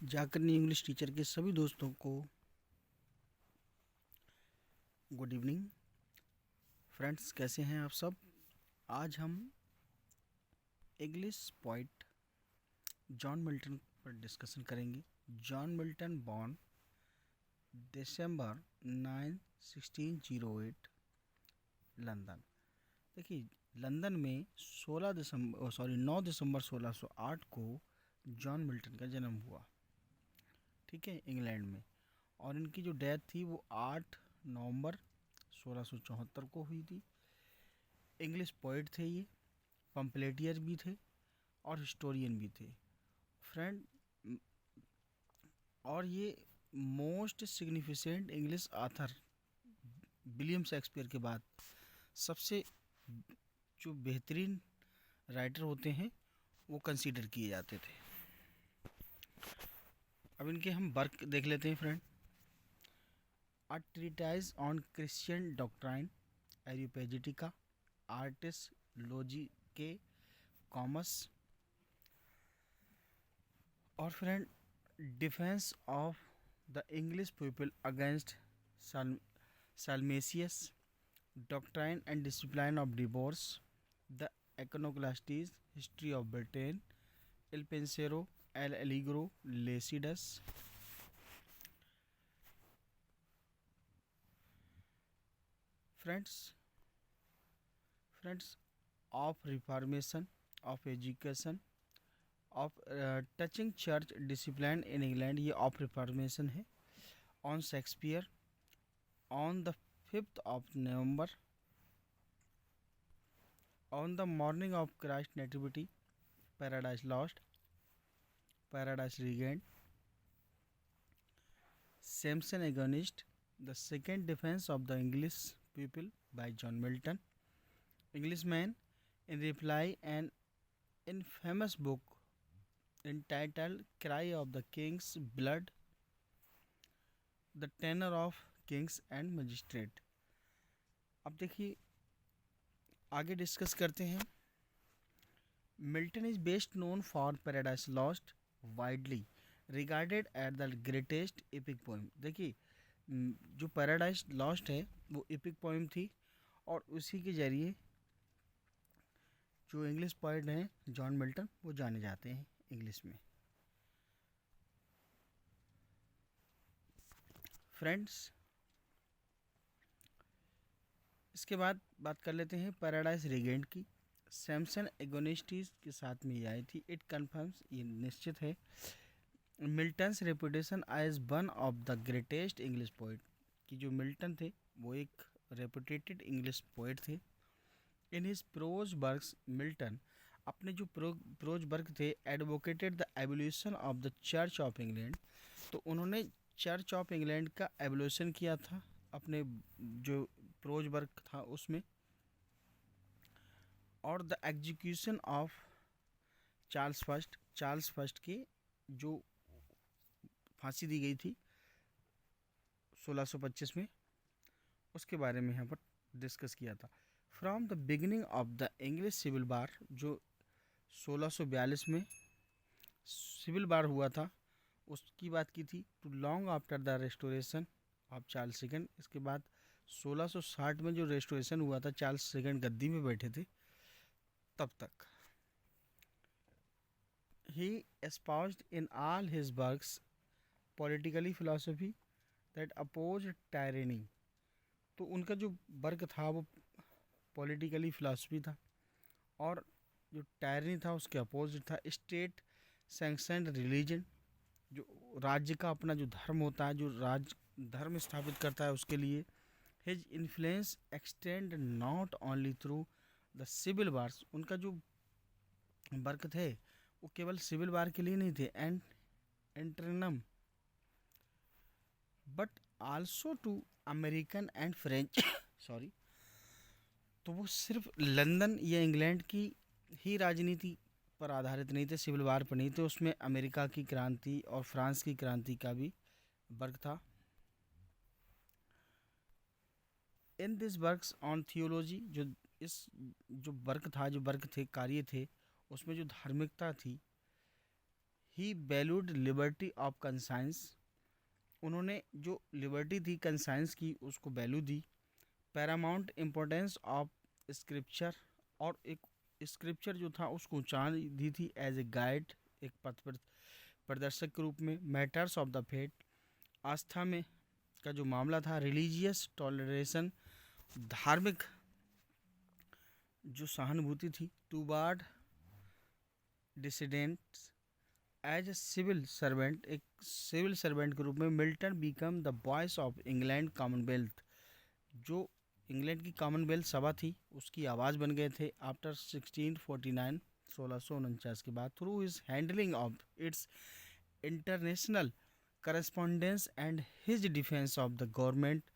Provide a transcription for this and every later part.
जाकरनी English teacher के सभी दोस्तों को गुड इवनिंग। फ्रेंड्स, कैसे हैं आप सब? आज हम इंग्लिश पोइट जॉन मिल्टन पर डिस्कशन करेंगे। जॉन मिल्टन बॉर्न दिसंबर 9 1608 लंदन। देखिए, लंदन में 9 दिसंबर 1608 को जॉन मिल्टन का जन्म हुआ। ठीक है, इंग्लैंड में। और इनकी जो डेथ थी वो 8 नवंबर 1674 को हुई थी। इंग्लिश पोइट थे ये, पम्पलेटियर भी थे और हिस्टोरियन भी थे फ्रेंड। और ये most significant English author William Shakespeare के बाद सबसे जो बेहतरीन राइटर होते हैं वो कंसीडर किए जाते थे। अब इनके हम वर्क देख लेते हैं friend. A treatise on Christian doctrine, Areopagitica, Artis Logicae commerce. और friend, defence of the English people against Salmasius, doctrine and discipline of divorce, the Eikonoklastes, history of Britain, Il Penseroso, L'Allegro, Lycidas. Friends friends of reformation, of education, of touching church discipline in England, ये of reformation है। On Shakespeare, on the 5th of November, on the morning of Christ nativity, paradise lost, paradise regained, Samson agonist, the second defense of the English people by John Milton, Englishman, in reply an infamous book entitled Cry of the King's Blood, the tenor of kings and magistrate। अब देखिए, आगे discuss करते हैं। Milton is best known for paradise lost, widely regarded at the greatest epic poem. देखिए, जो paradise lost है वो epic poem थी और उसी के जरिए जो इंग्लिश पोइट हैं जॉन मिल्टन वो जाने जाते हैं इंग्लिश में। फ्रेंड्स, इसके बाद बात कर लेते हैं पैराडाइज रिगेंड की। सैमसन एगोनिस्टिस के साथ में ये आई थी। इट कन्फर्म्स, ये निश्चित है, Milton's reputation as one of the greatest English poet, कि जो मिल्टन थे वो एक रेपुटेटेड इंग्लिश पोइट थे। In his prose works, Milton अपने जो प्रोज वर्क थे advocated the evolution of the church of England. तो उन्होंने चर्च ऑफ इंग्लैंड का एवोल्यूशन किया था अपने जो प्रोज वर्क था उसमें। और the execution of Charles first के जो फांसी दी गई थी 1625 में, उसके बारे में यहाँ पर डिस्कस किया था। From the beginning of the English civil war, जो 1642 में सिविल वार हुआ था उसकी बात की थी, to long after the restoration of Charles second. इसके बाद 1660 में जो रेस्टोरेशन हुआ था, चार्ल्स सेकंड गद्दी में बैठे थे तब तक। ही espoused in all his works politically philosophy that opposed tyranny। तो उनका जो वर्क था वो पॉलिटिकली फिलॉसफी था और जो टायरनी था उसके अपोजिट था। स्टेट सैंक्शनड रिलीजन, जो राज्य का अपना जो धर्म होता है, जो राज्य धर्म स्थापित करता है उसके लिए। His influence extend not only through the civil wars, उनका जो वर्क थे वो केवल सिविल वार के लिए नहीं थे एंड इंटरनम, but also to American and French sorry. तो वो सिर्फ लंदन या इंग्लैंड की ही राजनीति पर आधारित नहीं थे, सिविल वार पर नहीं थे, उसमें अमेरिका की क्रांति और फ्रांस की क्रांति का भी वर्क था। In this works on theology, जो वर्क था, जो वर्क थे, कार्य थे, उसमें जो धार्मिकता थी, ही वैल्यूड लिबर्टी ऑफ कंसाइंस, उन्होंने जो लिबर्टी थी कंसाइंस की उसको value the. Paramount importance of scripture, और एक स्क्रिप्चर जो था उसको ऊंचाई दी थी एज ए गाइड, एक पथ प्रदर्शक के रूप में। मैटर्स ऑफ द फेट, आस्था में का जो मामला था। रिलीजियस टॉलरेशन, धार्मिक जो सहानुभूति थी। Toward dissidents, as a civil servant, एक सिविल सर्वेंट के रूप में Milton become the voice of England Commonwealth, जो इंग्लैंड की कॉमनवेल्थ सभा थी उसकी आवाज़ बन गए थे आफ्टर 1649, 1649 के बाद। Through his handling of its international correspondence and his defence of the government,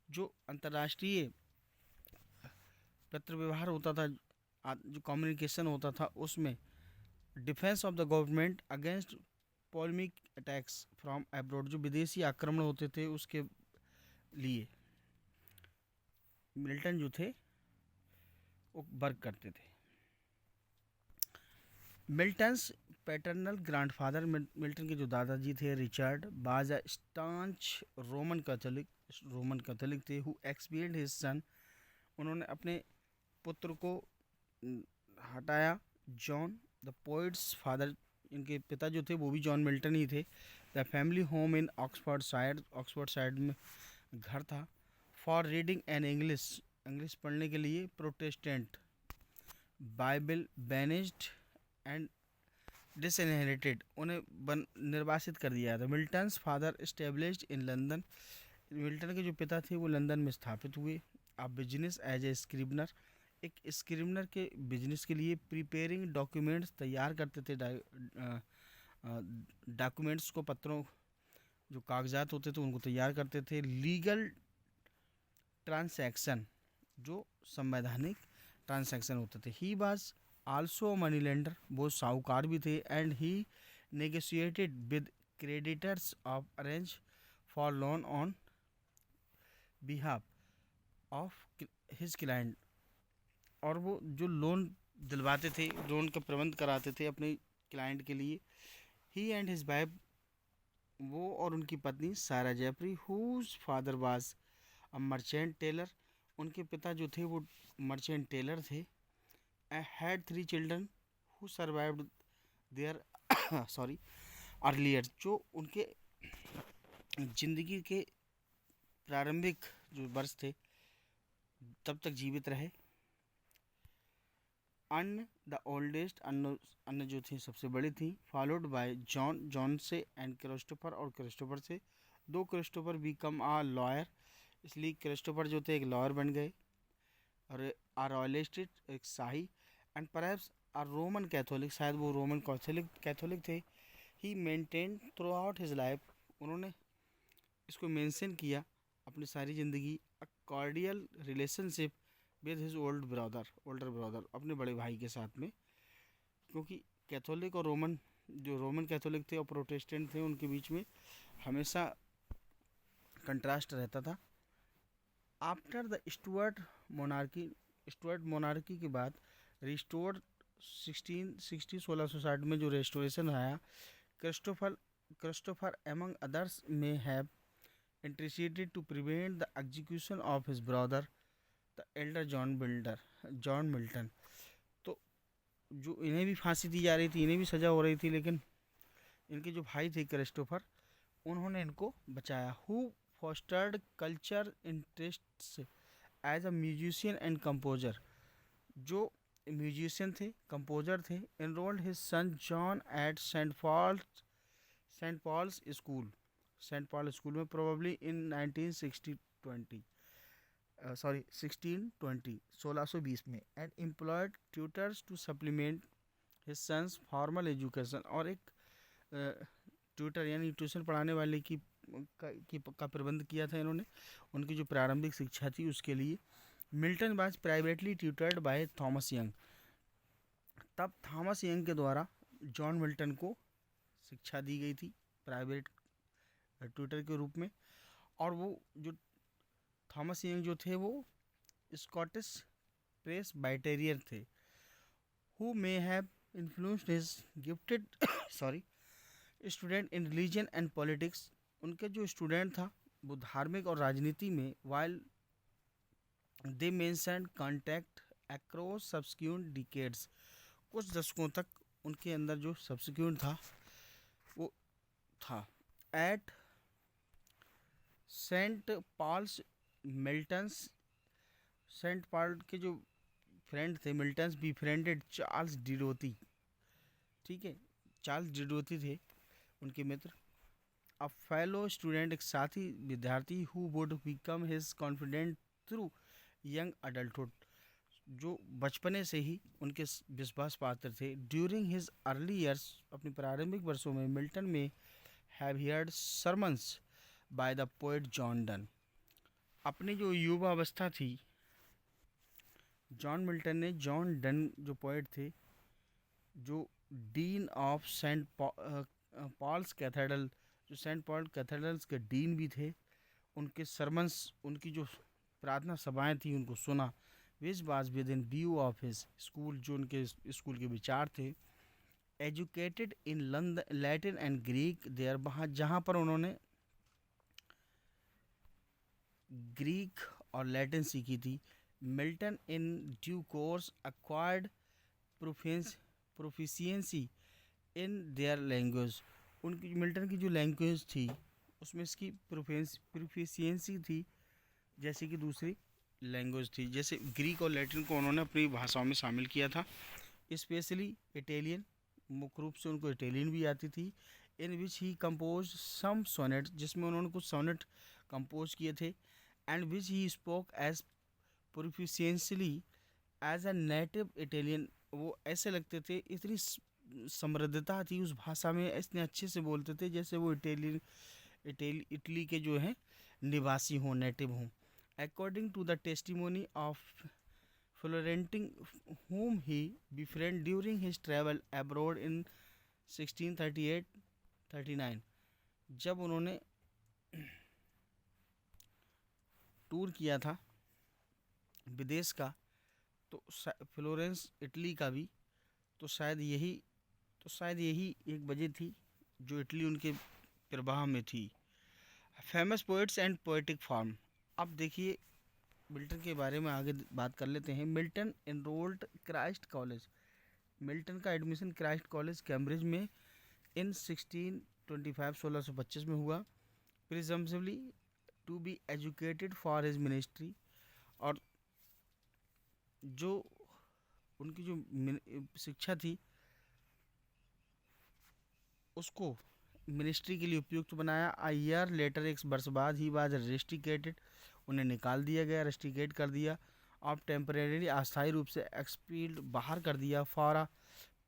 जो अंतर्राष्ट्रीय पत्र व्यवहार होता था, जो कम्युनिकेशन होता था, उसमें defence of the government against polemic attacks from abroad, जो विदेशी आक्रमण होते थे उसके लिए मिल्टन जो थे वो वर्क करते थे। मिल्टन्स पैटर्नल ग्रैंडफादर, मिल्टन के जो दादाजी थे रिचर्ड, बाज अ स्टांच रोमन कैथोलिक थे, हु एक्सपीरियंस हिज सन, उन्होंने अपने पुत्र को हटाया। जॉन द पोइट्स फादर, इनके पिता जो थे वो भी जॉन मिल्टन ही थे। The family home in Oxford side में घर था। फॉर रीडिंग एंड इंग्लिश पढ़ने के लिए। प्रोटेस्टेंट, बाइबल बैनिज्ड एंड डिसइनहेरिटेड, उन्हें निर्वासित कर दिया था। Milton's father established in London, Milton के जो पिता थे वो लंदन में स्थापित हुए। अब बिजनेस एज ए स्क्रिबनर, एक स्क्रिबनर के बिजनेस के लिए। प्रिपेयरिंग डॉक्यूमेंट्स, तैयार करते थे डॉक्यूमेंट्स को, पत्रों जो कागजात होते थे उनको तैयार करते थे। लीगल ट्रांसैक्शन, जो संवैधानिक ट्रांसैक्शन होते थे। He was also money lender, वो साहूकार भी थे। And he negotiated with creditors of arrange for loan on behalf of his client, और वो जो लोन दिलवाते थे, लोन का प्रबंध कराते थे अपने क्लाइंट के लिए। ही एंड हिज वाइफ, वो और उनकी पत्नी Sarah Jeffrey, whose father was a merchant tailor, उनके पिता जो थे वो मर्चेंट टेलर थे। Had 3 children who survived their sorry earlier, जो उनके जिंदगी के प्रारंभिक जो वर्ष थे तब तक जीवित रहे। अन्न द ओल्डेस्ट, अन्न जो थी सबसे बड़ी थी। फॉलोड बाय जॉन से एंड क्रिस्टोफर, और क्रिस्टोफर से। दो क्रिस्टोफर बिकम आ लॉयर, इसलिए क्रिस्टोफर जो थे एक लॉयर बन गए। और आ रॉयलिस्ट, एक शाही। And perhaps a Roman Catholic, शायद वो रोमन कैथोलिक थे। He maintain throughout his life, उन्होंने इसको मेंशन किया अपनी सारी ज़िंदगी। A cordial relationship with his older brother, अपने बड़े भाई के साथ में, क्योंकि कैथोलिक और रोमन कैथोलिक थे और प्रोटेस्टेंट थे, उनके बीच में हमेशा कंट्रास्ट रहता था। आफ्टर द स्टुअर्ट मोनार्की के बाद रिस्टोर्ड 1660 में जो रेस्टोरेशन आया, Christopher among others may have interceded to prevent the execution of his brother the elder John Milton. तो जो इन्हें भी फांसी दी जा रही थी, इन्हें भी सज़ा हो रही थी, लेकिन इनके जो भाई थे क्रिस्टोफर, उन्होंने इनको बचाया। Who fostered culture interests as a musician and composer, जो म्यूजिशियन थे, कंपोजर थे। Enrolled his son John at Saint Paul's school में, प्रोबेबली इन 1620 में। And employed tutors to supplement his son's formal education, और एक ट्यूटर यानी tuition पढ़ाने वाले का प्रबंध किया था इन्होंने, उनकी जो प्रारंभिक शिक्षा थी उसके लिए। Milton was privately tutored by Thomas young, तब थॉमस यंग के द्वारा जॉन मिल्टन को शिक्षा दी गई थी प्राइवेट ट्यूटर के रूप में। और वो जो थॉमस यंग जो थे वो स्कॉटिश प्रेसबाइटेरियन थे, who may have influenced his gifted student in religion and politics, उनके जो स्टूडेंट था वो धार्मिक और राजनीति में, while they mention contact across subsequent decades, कुछ दशकों तक उनके अंदर जो सब्सिक्वेंट था वो था। At Saint Paul's Milton's, Saint Paul के जो फ्रेंड थे Milton's befriended Charles Diodati, ठीक है, चार्ल्स डिडोती थे उनके मित्र। अ फेलो स्टूडेंट, एक साथी विद्यार्थी, who would become his confident through young adulthood, जो बचपने से ही उनके विश्वास पात्र थे। ड्यूरिंग हिज अर्ली ईयर्स, अपने प्रारंभिक वर्षों में Milton may have heard sermons by the poet John Donne. अपनी जो युवा अवस्था थी, जॉन मिल्टन ने जॉन डन जो पोएट थे, जो dean of Saint Paul's cathedral, जो सेंट पॉल कैथेड्रल्स के डीन भी थे, उनके सरमन्स, उनकी जो प्रार्थना सभाएं थी उनको सुना। Which was within view of his school, जो उनके स्कूल के विचार थे। Educated in London Latin and Greek there, वहाँ जहाँ पर उन्होंने ग्रीक और लैटिन सीखी थी। Milton in due course acquired proficiency in their language, उनकी मिल्टन की जो लैंग्वेज थी उसमें इसकी प्रोफिशिएंसी थी जैसे कि दूसरी लैंग्वेज थी। जैसे ग्रीक और लैटिन को उन्होंने अपनी भाषाओं में शामिल किया था। स्पेशली इटालियन, मुख्य रूप से उनको इटालियन भी आती थी। इन विच ही कंपोज सम सोनेट, जिसमें उन्होंने कुछ सोनेट कंपोज किए थे। And which he spoke as proficiently as a native Italian, वो ऐसे लगते थे, इतनी समृद्धता थी उस भाषा में, इतने अच्छे से बोलते थे जैसे वो इटली के जो हैं निवासी हों, नेटिव हों। According to the testimony of Florentine, whom he befriended during his travel abroad in 1638-39, जब उन्होंने टूर किया था विदेश का, तो फ्लोरेंस इटली का भी, तो शायद यही एक वजह थी जो इटली उनके प्रवाह में थी। Famous poets and poetic form, अब देखिए मिल्टन के बारे में आगे बात कर लेते हैं। Milton enrolled Christ college, Milton का एडमिशन क्राइस्ट कॉलेज कैम्ब्रिज में इन 1625 में हुआ। Presumptively to be educated for his ministry, और जो उनकी जो शिक्षा थी उसको मिनिस्ट्री के लिए उपयुक्त बनाया। अ ईयर लेटर, एक वर्ष बाद, ही वाज रेस्टिकेटेड, उन्हें निकाल दिया गया, रेस्टिकेट कर दिया। ऑफ टेम्परेरी, अस्थायी रूप से एक्सपील्ड, बाहर कर दिया। For a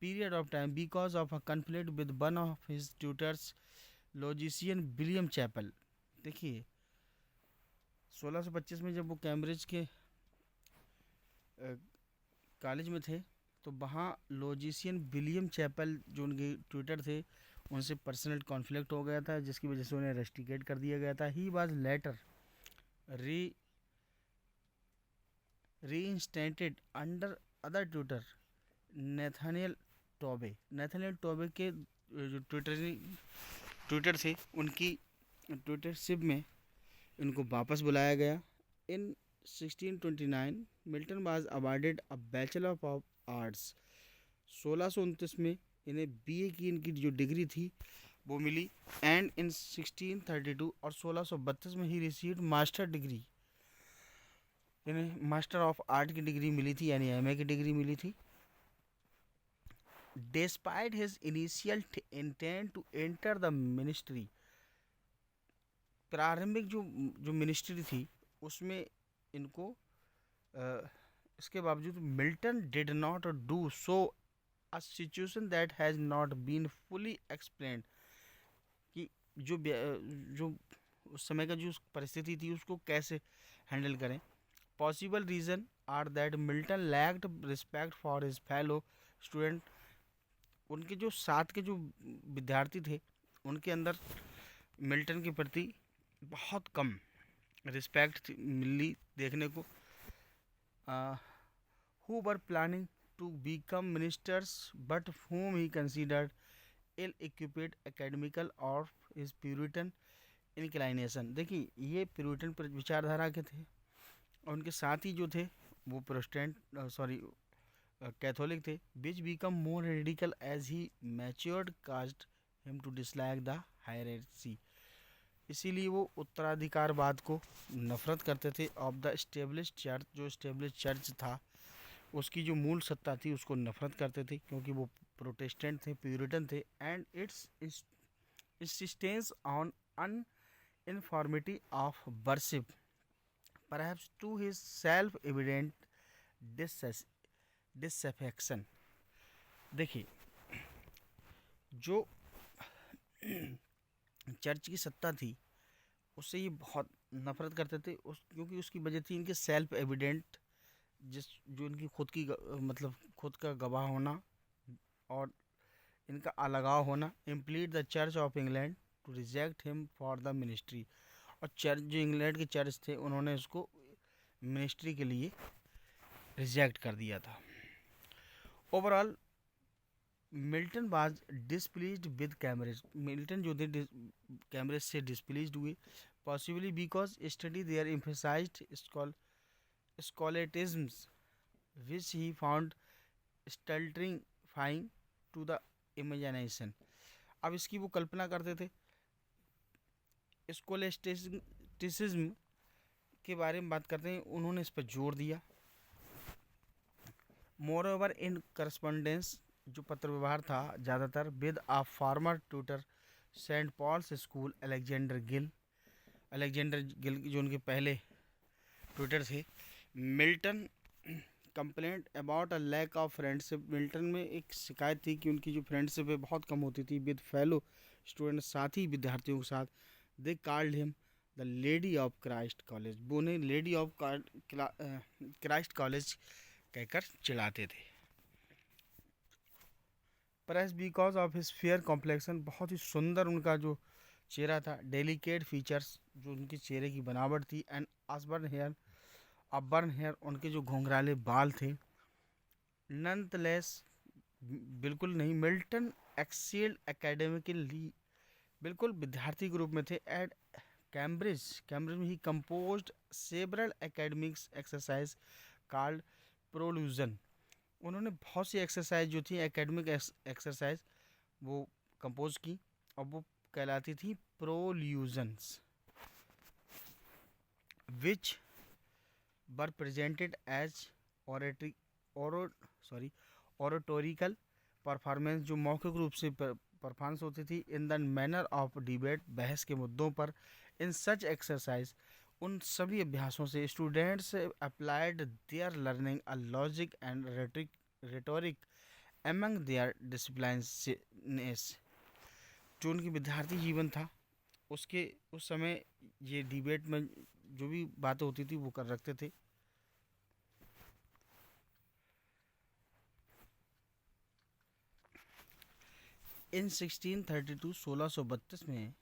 period of time because of a conflict with one of his tutors logician William Chappell. देखिए 1625 में जब वो कैम्ब्रिज के कॉलेज में थे, तो वहाँ लॉजिशियन विलियम चैपल जो उनके ट्यूटर थे उनसे पर्सनल कॉन्फ्लिक्ट हो गया था, जिसकी वजह से उन्हें रेस्टिकेट कर दिया गया था। He was later reinstated under other tutor Nathaniel Tovey, Nathaniel Tovey के जो ट्यूटर थे उनकी ट्यूटरशिप में इनको वापस बुलाया गया। इन 1629 Milton was awarded a bachelor of arts, 1629 में इन्हें बीए की इनकी जो डिग्री थी वो मिली। एंड इन 1632 और 1632 में ही रिसीव्ड मास्टर डिग्री, इन्हें मास्टर ऑफ आर्ट की डिग्री मिली थी, यानी एमए की डिग्री मिली थी। Despite his initial intent to enter the ministry, प्रारंभिक जो मिनिस्ट्री थी उसमें इनको इसके बावजूद Milton did not do so, a situation that has not been fully explained, कि जो उस समय का जो परिस्थिति थी उसको कैसे हैंडल करें। Possible reason are that Milton lacked respect for his fellow student, उनके जो साथ के जो विद्यार्थी थे उनके अंदर मिल्टन के प्रति बहुत कम रिस्पेक्ट मिली देखने को। Who were planning to become ministers but whom he considered ill equipped academical और इज प्यूरिटन इंक्लाइनेशन। देखिए ये प्यूरिटन विचारधारा के थे और उनके साथ ही जो थे वो प्रोटेस्टेंट कैथोलिक थे, which become more radical as he matured cast him to dislike the hierarchy. इसीलिए वो उत्तराधिकारवाद को नफरत करते थे। ऑफ द स्टेब्लिश्ड चर्च, जो स्टेब्लिश चर्च था उसकी जो मूल सत्ता थी उसको नफरत करते थे क्योंकि वो प्रोटेस्टेंट थे, प्यूरिटन थे। And it's insistence on uniformity of worship, perhaps to his self-evident disaffection। देखिए जो चर्च की सत्ता थी उससे ये बहुत नफरत करते थे क्योंकि उसकी वजह थी इनके सेल्फ एविडेंट, जो इनकी खुद की मतलब खुद का गवाह होना और इनका अलगाव होना। Implied the church of England to reject him for the ministry. और चर्च, जो इंग्लैंड के चर्च थे, उन्होंने उसको मिनिस्ट्री के लिए रिजेक्ट कर दिया था। Overall Milton was displeased with Cambridge. Milton जो थे कैम्ब्रिज से डिसप्लीज्ड हुए, possibly because study there emphasised scholasticisms which he found stultifying to the imagination। अब इसकी वो कल्पना करते थे। स्कोलेस्टिसिज्म के बारे में बात करते हैं, उन्होंने इस पर जोर दिया। मोर ओवर इन करस्पॉन्डेंस, जो पत्र व्यवहार था ज़्यादातर with a former tutor Saint Paul's school Alexander Gill जो उनके पहले ट्यूटर थे। Milton complaint about a lack of friendship. Milton में एक शिकायत थी कि उनकी जो फ्रेंडशिप है बहुत कम होती थी विद फेलो स्टूडेंट, साथी विद्यार्थियों के साथ। They called him the lady of Christ college. वो उन्हें लेडी ऑफ क्राइस्ट कॉलेज कहकर चिढ़ाते थे। Perhaps because of his fair complexion, बहुत ही सुंदर उनका जो चेहरा था, डेलिकेट फीचर्स, जो उनके चेहरे की बनावट थी, एंड अपबर्न हेयर, उनके जो घुंघराले बाल थे। नॉनथलेस, बिल्कुल नहीं, मिल्टन एक्सील्ड एकेडमिकली, बिल्कुल विद्यार्थी के रूप में थे। एट कैम्ब्रिज में he composed several academics exercise called prolusion. उन्होंने बहुत सी एक्सरसाइज जो थी एकेडमिक एक्सरसाइज वो कंपोज की और वो कहलाती थी प्रोल्यूजन्स, विच वर प्रेजेंटेड एज ओरेटोरिकल परफॉर्मेंस, जो मौखिक रूप से परफॉर्मेंस होती थी। In the manner of debate, बहस के मुद्दों पर। इन सच एक्सरसाइज, उन सभी अभ्यासों से students applied their learning a logic and rhetoric among their disciplines. जो उनकी विद्यार्थी जीवन था उसके उस समय ये डिबेट में जो भी बातें होती थी वो कर रखते थे। इन 1632 में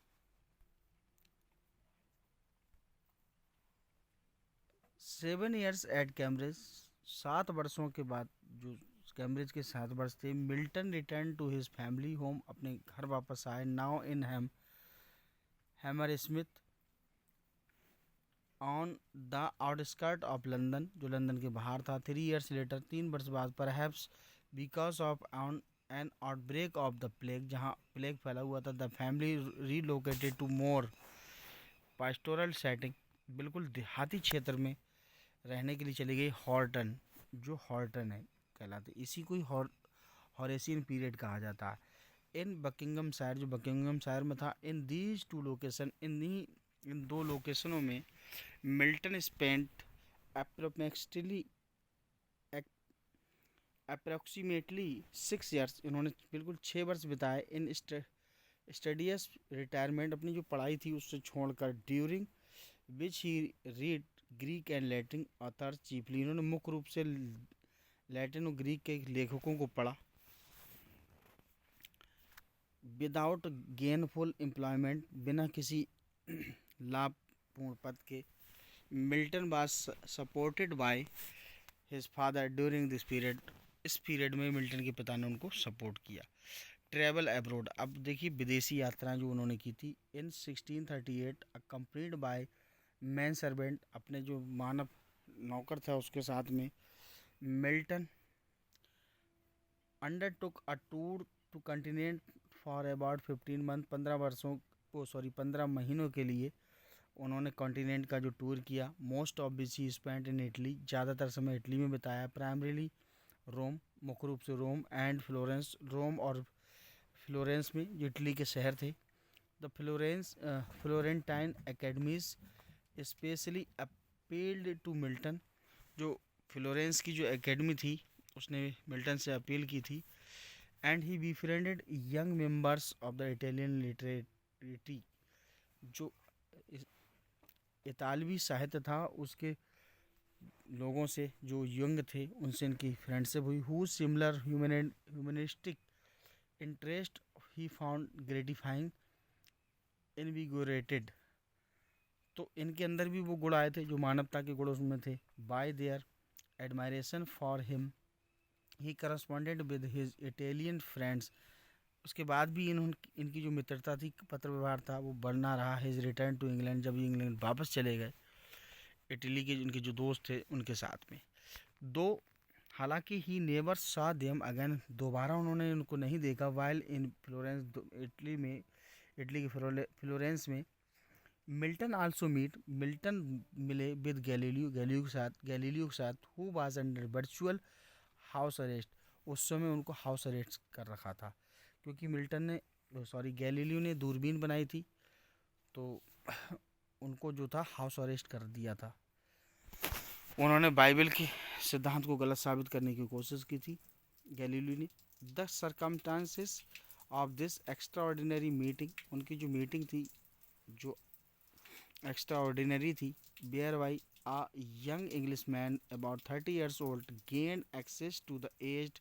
7 years एट कैम्ब्रिज, 7 वर्षों के बाद, जो कैम्ब्रिज के 7 वर्ष थे, Milton return to his family home, अपने घर वापस आए। Now in Hammersmith on the outskirt of London, जो लंदन के बाहर था। 3 years लेटर, 3 वर्ष बाद, perhaps because of an outbreak of the plague, जहाँ प्लेग फैला हुआ था, the family relocated to more pastoral setting, बिल्कुल देहाती क्षेत्र में रहने के लिए चली गई। हॉर्टन, जो हॉर्टन है कहलाते, इसी को ही हॉरेसियन पीरियड कहा जाता है। इन बकिंगम शायर, जो बकिंगम शायर में था। इन दीज टू लोकेशन, इन 2 लोकेशनों में मिल्टन स्पेंट अप्रोक्सीमेटली 6 years, इन्होंने बिल्कुल 6 वर्ष बिताए। इन स्टडीज रिटायरमेंट, अपनी जो पढ़ाई थी उससे छोड़कर। During which he read Greek and Latin author chiefly, इन्होंने मुख्य रूप से लैटिन और ग्रीक के लेखकों को पढ़ा। विदाउट गेनफुल एम्प्लॉयमेंट, बिना किसी लाभपूर्ण पद के। Milton was supported by his father during this period, इस पीरियड में मिल्टन के पिता ने उनको सपोर्ट किया। ट्रैवल अब्रोड, अब देखिए विदेशी यात्राएं जो उन्होंने की थी। In 1638 accompanied by man servant, अपने जो मानव नौकर था उसके साथ में, Milton undertook a tour to continent for about 15 month, 15 महीनों के लिए उन्होंने कॉन्टिनेंट का जो टूर किया। Most of which he spent in Italy, ज़्यादातर समय इटली में बिताया। प्राइमरीली रोम, मुख्य रूप से रोम एंड फ्लोरेंस, रोम और फ्लोरेंस में जो इटली के शहर थे। The Florentine academies specially appealed to Milton, जो फ्लोरेंस की जो एकेडमी थी उसने मिल्टन से अपील की थी। And he befriended young members of the Italian literati, जो इतालवी साहित्य था उसके लोगों से जो यंग थे उनसे इनकी फ्रेंडशिप हुई। Who similar humanistic interest he found gratifying invigorated, तो इनके अंदर भी वो गुण आए थे जो मानवता के गुण उसमें थे। By their admiration for him he corresponded with his Italian friends, उसके बाद भी इनकी जो मित्रता थी, पत्र व्यवहार था, वो बढ़ना रहा। हिज रिटर्न टू इंग्लैंड, जब ये इंग्लैंड वापस चले गए, इटली के इनके जो दोस्त थे उनके साथ में। दो हालांकि he never saw them again, दोबारा उन्होंने उनको नहीं देखा। वाइल इन फ्लोरेंस, इटली के फ्लोरेंस में। मिल्टन आल्सो मीट, मिल्टन मिले विद गैलीलियो के साथ who was under virtual house arrest, उस समय उनको हाउस अरेस्ट कर रखा था क्योंकि गैलीलियो ने दूरबीन बनाई थी, तो उनको जो था हाउस अरेस्ट कर दिया था। उन्होंने बाइबल के सिद्धांत को गलत साबित करने की कोशिश की थी गैलीलियो ने। The circumstances of this extraordinary meeting, उनकी जो मीटिंग थी जो एक्स्ट्राऑर्डिनरी थी, whereby a young Englishman about 30 years old gained access to the aged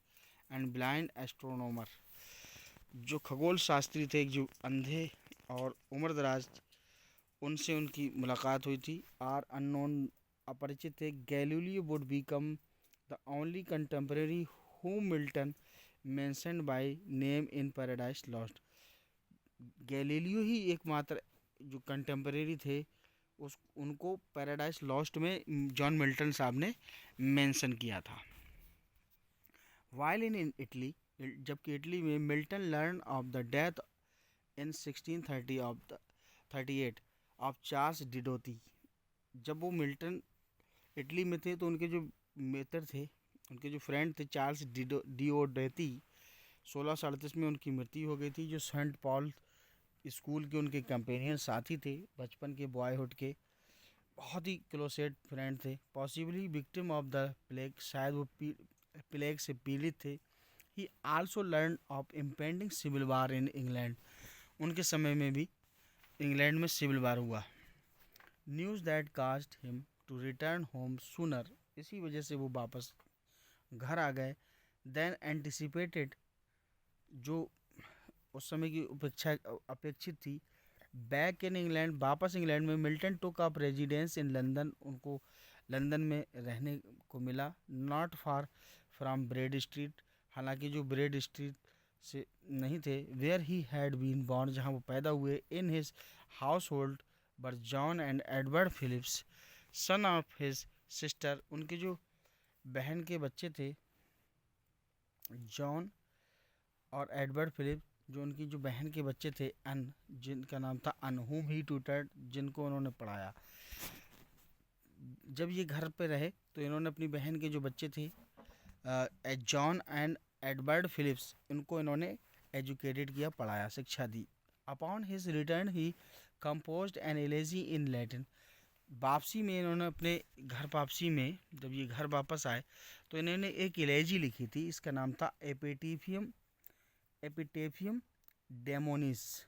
and blind astronomer, जो खगोल शास्त्री थे, जो अंधे और उम्रदराज, उनसे उनकी मुलाकात हुई थी। आर अननोन, अपरिचित थे। Galileo would become the only contemporary who Milton mentioned by name in Paradise Lost, Galileo ही एकमात्र जो कंटेम्प्रेरी थे उनको पैराडाइज लॉस्ट में जॉन मिल्टन साहब ने मेंशन किया था। वाइल इन इटली, जबकि इटली में Milton learn of the death in 1638 of Charles Diodati, जब वो मिल्टन इटली में थे तो उनके जो मित्र थे, उनके जो फ्रेंड थे चार्ल्स डिओडेती, 1638 में उनकी मृत्यु हो गई थी, जो सेंट पॉल स्कूल के उनके कंपेनियन साथी थे, बचपन के बॉयहुड के बहुत ही क्लोसेट फ्रेंड थे। Possibly victim of the plague, शायद वो प्लेग से पीड़ित थे। He also learn of impending civil war in England, उनके समय में भी इंग्लैंड में सिविल वार हुआ। News that cost him to return home sooner, इसी वजह से वो वापस घर आ गए। देन एंटिसिपेटेड, जो उस समय की अपेक्षित थी। बैक इन इंग्लैंड, वापस इंग्लैंड में। Milton took up residence in London, उनको लंदन में रहने को मिला। Not far from Bread Street, हालांकि जो ब्रेड स्ट्रीट से नहीं थे। Where he had been born, जहाँ वो पैदा हुए। In his household were John and Edward Phillips son of his sister, उनके जो बहन के बच्चे थे जॉन और एडवर्ड फिलिप, जो उनकी जो बहन के बच्चे थे अन, जिनका नाम था अन, हुम ही ट्यूटर्ड, जिनको उन्होंने पढ़ाया। जब ये घर पे रहे तो इन्होंने अपनी बहन के जो बच्चे थे जॉन एंड एडवर्ड फिलिप्स, इनको इन्होंने एजुकेटेड किया, पढ़ाया, शिक्षा दी। Upon his return he composed an elegy in Latin, वापसी में इन्होंने अपने घर वापसी में जब ये घर वापस आए तो इन्होंने एक एलेजी लिखी थी, इसका नाम था एपिटेफियम डेमोन्स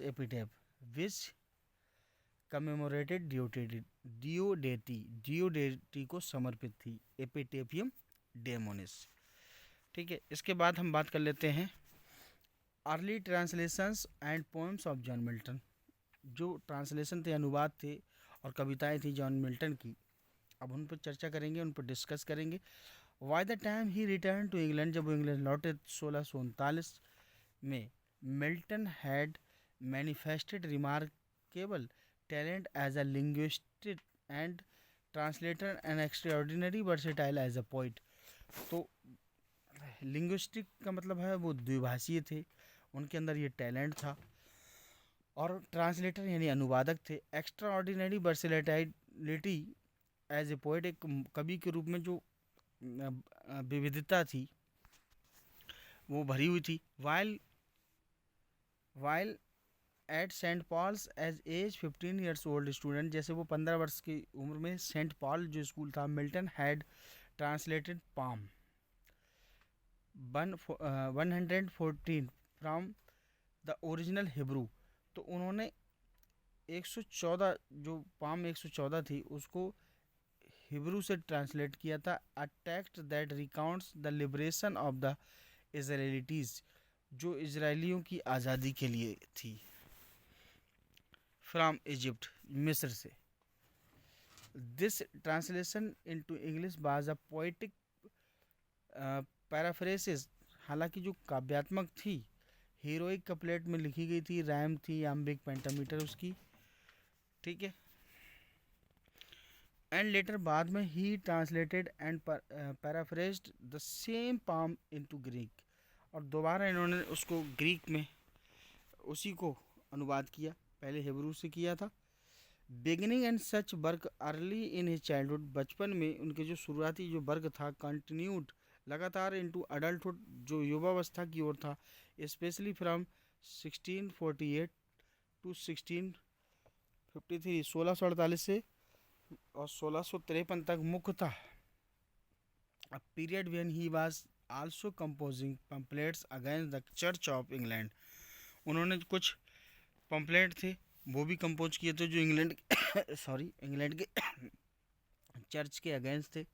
एपिटेफ, विच कमेमोरेटेड डियोडेटी को समर्पित थी, एपिटेफियम डेमोनिस। ठीक है, इसके बाद हम बात कर लेते हैं early translations and poems of John Milton, जो ट्रांसलेशन थे, अनुवाद थे और कविताएं थी जॉन मिल्टन की। अब उन पर चर्चा करेंगे, उन पर डिस्कस करेंगे। By the time he return to England, जब वो इंग्लैंड लौटे 1639 में, Milton had manifested remarkable talent as a linguist and translator and extraordinary versatile as a poet. तो लिंग्विस्टिक का मतलब है वो द्विभाषीय थे, उनके अंदर ये टैलेंट था, और ट्रांसलेटर यानी अनुवादक थे। Extraordinary versatility as a poet, एक कवि के रूप में जो विविधता थी वो भरी हुई थी। While while at Saint Paul's as as 15 years old student, जैसे वो 15 वर्ष की उम्र में सेंट पॉल जो स्कूल था, मिल्टन हैड ट्रांसलेटेड पाम 114 फ्रॉम द ओरिजिनल हिब्रू। तो उन्होंने 114, जो पाम 114 थी उसको हिब्रू से ट्रांसलेट किया था। A text that recounts the liberation of the Israelites, जो इजराइलियों की आज़ादी के लिए थी, फ्रॉम इजिप्ट, मिस्र से। This translation into English was a poetic paraphrasis, हालांकि जो काव्यात्मक थी, हीरोइक कपलेट में लिखी गई थी, रैम थी, आम्बिक पेंटामीटर उसकी, ठीक है। एंड लेटर बाद में he translated and paraphrased the same पाम इनटू ग्रीक, और दोबारा इन्होंने उसको ग्रीक में उसी को अनुवाद किया, पहले हिब्रू से किया था। Beginning and such work early in his childhood, बचपन में उनके जो शुरुआती जो वर्ग था कंटिन्यूड लगातार इनटू अडल्टहुड, जो युवावस्था की ओर था, स्पेशली फ्रॉम 1648 टू 1653, 1648 से और 1653 तक मुख्यतः a period when he was also composing pamphlets against the Church of England। उन्होंने कुछ पम्पलेट थे वो भी कंपोज किए थे जो इंग्लैंड इंग्लैंड के चर्च के अगेंस्ट थे।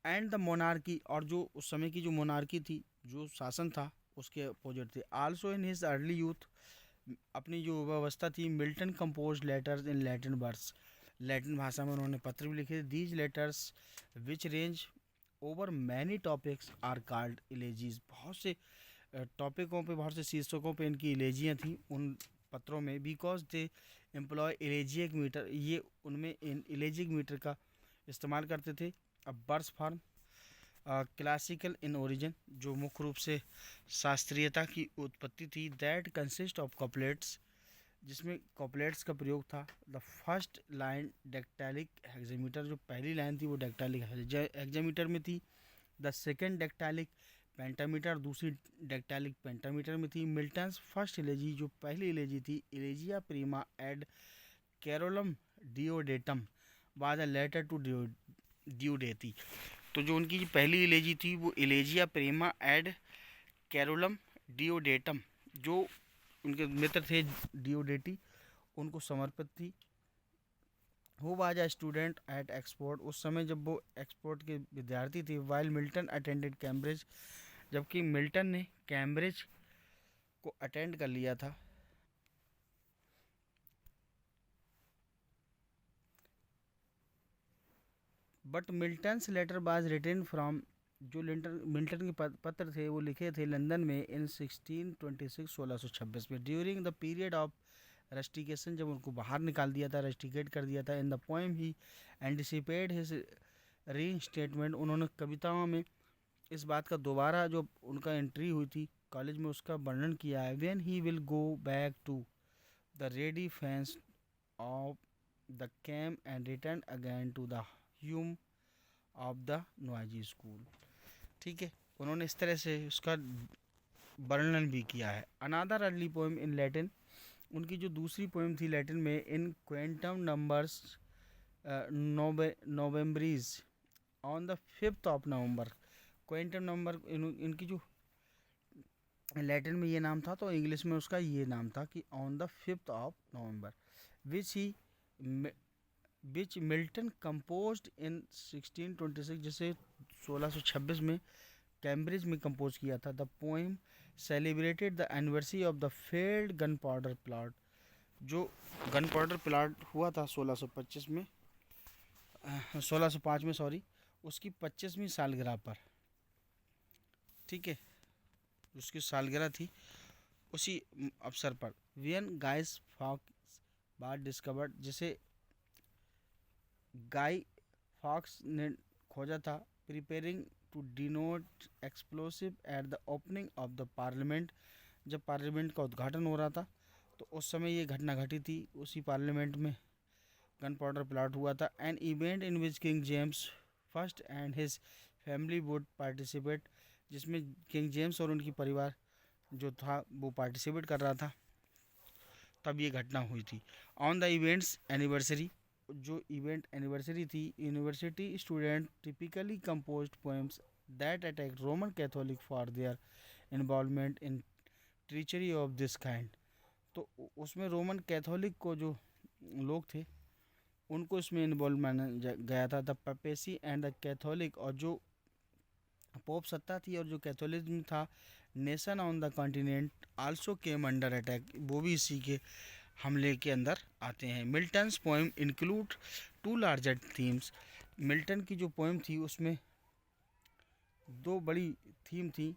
एंड द मोनार्की, और जो उस समय की जो मोनार्की थी, जो शासन था, उसके अपोजिट थे। Also in his early youth, अपनी जो युवावस्था थी, Milton compose letters in Latin verse, Latin भाषा में उन्होंने पत्र भी लिखे। These letters which range over many topics are called elegies, बहुत से टॉपिकों पे, बहुत से शीर्षकों पे इनकी इलेजियाँ थी उन पत्रों में। Because they employ ellagic metre, ये उनमें इलेजिक मीटर का इस्तेमाल करते थे। अब बर्स फॉर्म क्लासिकल इन ओरिजिन, जो मुख्य रूप से शास्त्रीयता की उत्पत्ति थी। दैट कंसिस्ट ऑफ कॉपलेट्स, जिसमें कॉपलेट्स का प्रयोग था। द फर्स्ट लाइन डेक्टालिक हेक्सामीटर, जो पहली लाइन थी वो डेक्टालिक हेक्सामीटर में थी। द सेकेंड डेक्टालिक पेंटामीटर, दूसरी डेक्टालिक पेंटामीटर में थी। मिल्टन्स फर्स्ट इलेजी, जो पहली इलेजी थी, Elegia Prima ad Carolum Diodatum, was a letter to Diodati. तो जो उनकी जो पहली इलेजी थी वो इलेजिया प्रीमा एड कैरोलम डियोडेटम, जो उनके मित्र थे डियोडेटी, उनको समर्पित थी। वो was a student at export, उस समय जब वो एक्सपोर्ट के विद्यार्थी थे। वाइल मिल्टन अटेंडेड कैम्ब्रिज, जबकि मिल्टन ने कैम्ब्रिज को अटेंड कर लिया था। But Milton's letter was written from, जो मिल्टन के पत्र थे वो लिखे थे लंदन में इन 1626, 1626 में, ड्यूरिंग द पीरियड ऑफ रस्टिकेशन, जब उनको बाहर निकाल दिया था, रस्टिकेट कर दिया था। In the poem he anticipate his री स्टेटमेंट, उन्होंने कविताओं में इस बात का दोबारा जो उनका एंट्री हुई थी कॉलेज में उसका वर्णन किया है। When he will go back to the reedy fens of the camp and return again to the hum of the noisy school, ठीक है। उन्होंने इस तरह से उसका वर्णन भी किया है। Another early poem in Latin, उनकी जो दूसरी पोएम थी लैटिन में, in quintum numbers Novembris on the 5th of November. Quintum number इनकी जो लैटिन में ये नाम था, तो इंग्लिश में उसका ये नाम था कि on the 5th of November, which Milton composed in 1626, जिसे 1626 में कैम्ब्रिज में कंपोज किया था। The poem celebrated the anniversary of the failed gunpowder plot, जो गन पाउडर प्लॉट हुआ था 1625 में 1605 में, सॉरी, उसकी 25वीं सालगिरह पर, ठीक है, उसकी सालगिरह थी, उसी अवसर पर when Guy's Fawkes bar discovered, जिसे गाय फॉक्स ने खोजा था, preparing to detonate explosive at the opening of the parliament. जब पार्लियामेंट का उद्घाटन हो रहा था तो उस समय ये घटना घटी थी, उसी पार्लियामेंट में गन पाउडर प्लाट हुआ था। An event in which king James first and his family would participate, जिसमें किंग जेम्स और उनकी परिवार जो था वो पार्टिसिपेट कर रहा था, तब ये घटना हुई थी। ऑन द इवेंट्स एनिवर्सरी, जो इवेंट एनिवर्सरी थी, university student typically composed poems that attack Roman Catholic for their involvement in treachery of this kind. तो उसमें रोमन कैथोलिक को जो लोग थे उनको इसमें इन्वॉल्व माना गया था। द पपेसी एंड द कैथोलिक, और जो पोप सत्ता थी और जो कैथोलिज्म था, nation on the continent also came under attack, वो भी इसी के हमले के अंदर आते हैं। Milton's poem include to larger themes, Milton की जो पोएम थी उसमें दो बड़ी थीम थी।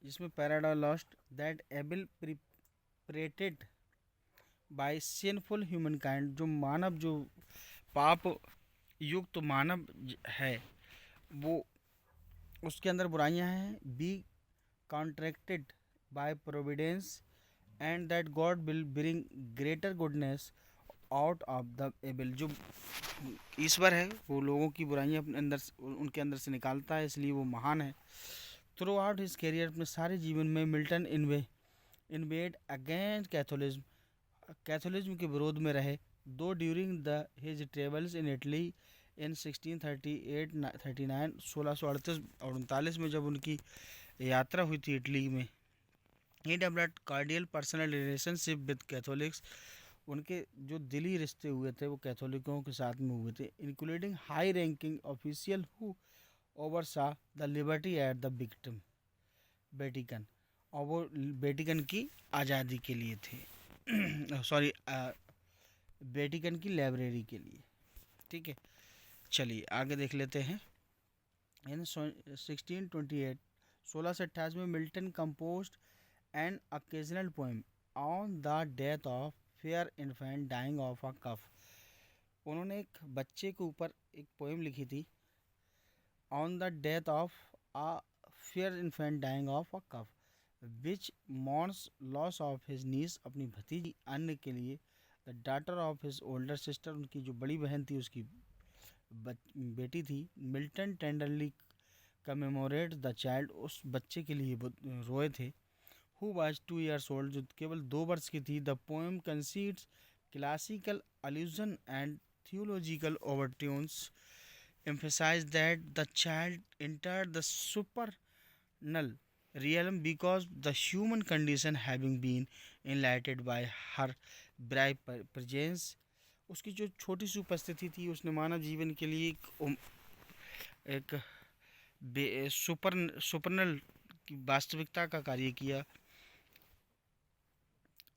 जिसमें Paradise Lost that evil perpetrated by sinful humankind, जो मानव, जो पाप युक्त मानव है, वो उसके अंदर बुराइयां हैं। Be contracted by providence and that God will bring greater goodness out of the evil, जो ईश्वर है वो लोगों की बुराइयां अपने अंदर उनके अंदर से निकालता है, इसलिए वो महान है। थ्रू आउट हिज कैरियर, अपने सारे जीवन में मिल्टन इन्वेड अगेंस्ट कैथोलिज्म के विरोध में रहे। दो during the his travels in Italy इन 1638-39, 1638 और 39 में जब उनकी यात्रा हुई थी इटली में, he developed cordial personal relationship with Catholics, उनके जो दिली रिश्ते हुए थे वो कैथोलिकों के साथ में हुए थे, including high ranking official who oversaw the liberty at the victim Vatican, और वो वेटिकन की आज़ादी के लिए थे सॉरी वेटिकन की लाइब्रेरी के लिए, ठीक है। चलिए आगे देख लेते हैं। इन 1628, 1628 में Milton composed an occasional poem on the death of fair infant dying of a cough, उन्होंने एक बच्चे के ऊपर एक पोएम लिखी थी, on the death of a fair infant dying of a cough, which mourns loss of his niece, अपनी भतीजी अन्य के लिए, the daughter of his older sister, उनकी जो बड़ी बहन थी उसकी बेटी थी। Milton tenderly commemorate the child, उस बच्चे के लिए रोए थे। हु वाज 2 years ओल्ड, जो केवल 2 वर्ष की थी। The poem concedes classical allusion and theological overtones emphasize that the child entered the supernal realm because the human condition having been enlightened by her bright presence, उसकी जो छोटी सी उपस्थिति थी उसने मानव जीवन के लिए एक सुपरनल की वास्तविकता का कार्य किया।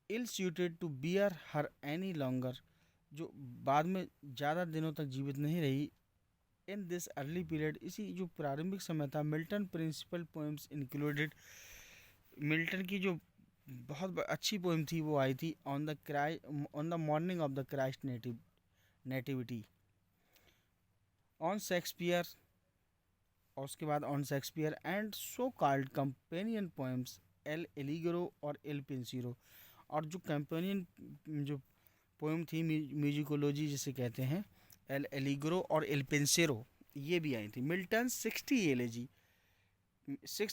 Ill suited to bear her any longer, जो बाद में ज़्यादा दिनों तक जीवित नहीं रही। इन दिस अर्ली पीरियड, इसी जो प्रारंभिक समय था, Milton principal poems included, Milton की जो बहुत अच्छी पोएम थी वो आई थी on the morning of the Christ nativity, on Shakespeare, और उसके बाद on Shakespeare and so called companion poems L'Allegro और एल पेंसिरो, और जो कंपेनियन जो पोएम थी म्यूजिकोलॉजी जिसे कहते हैं, एल एलिग्रो और एल पेंसेरो, ये भी आई थी। मिल्टन 6th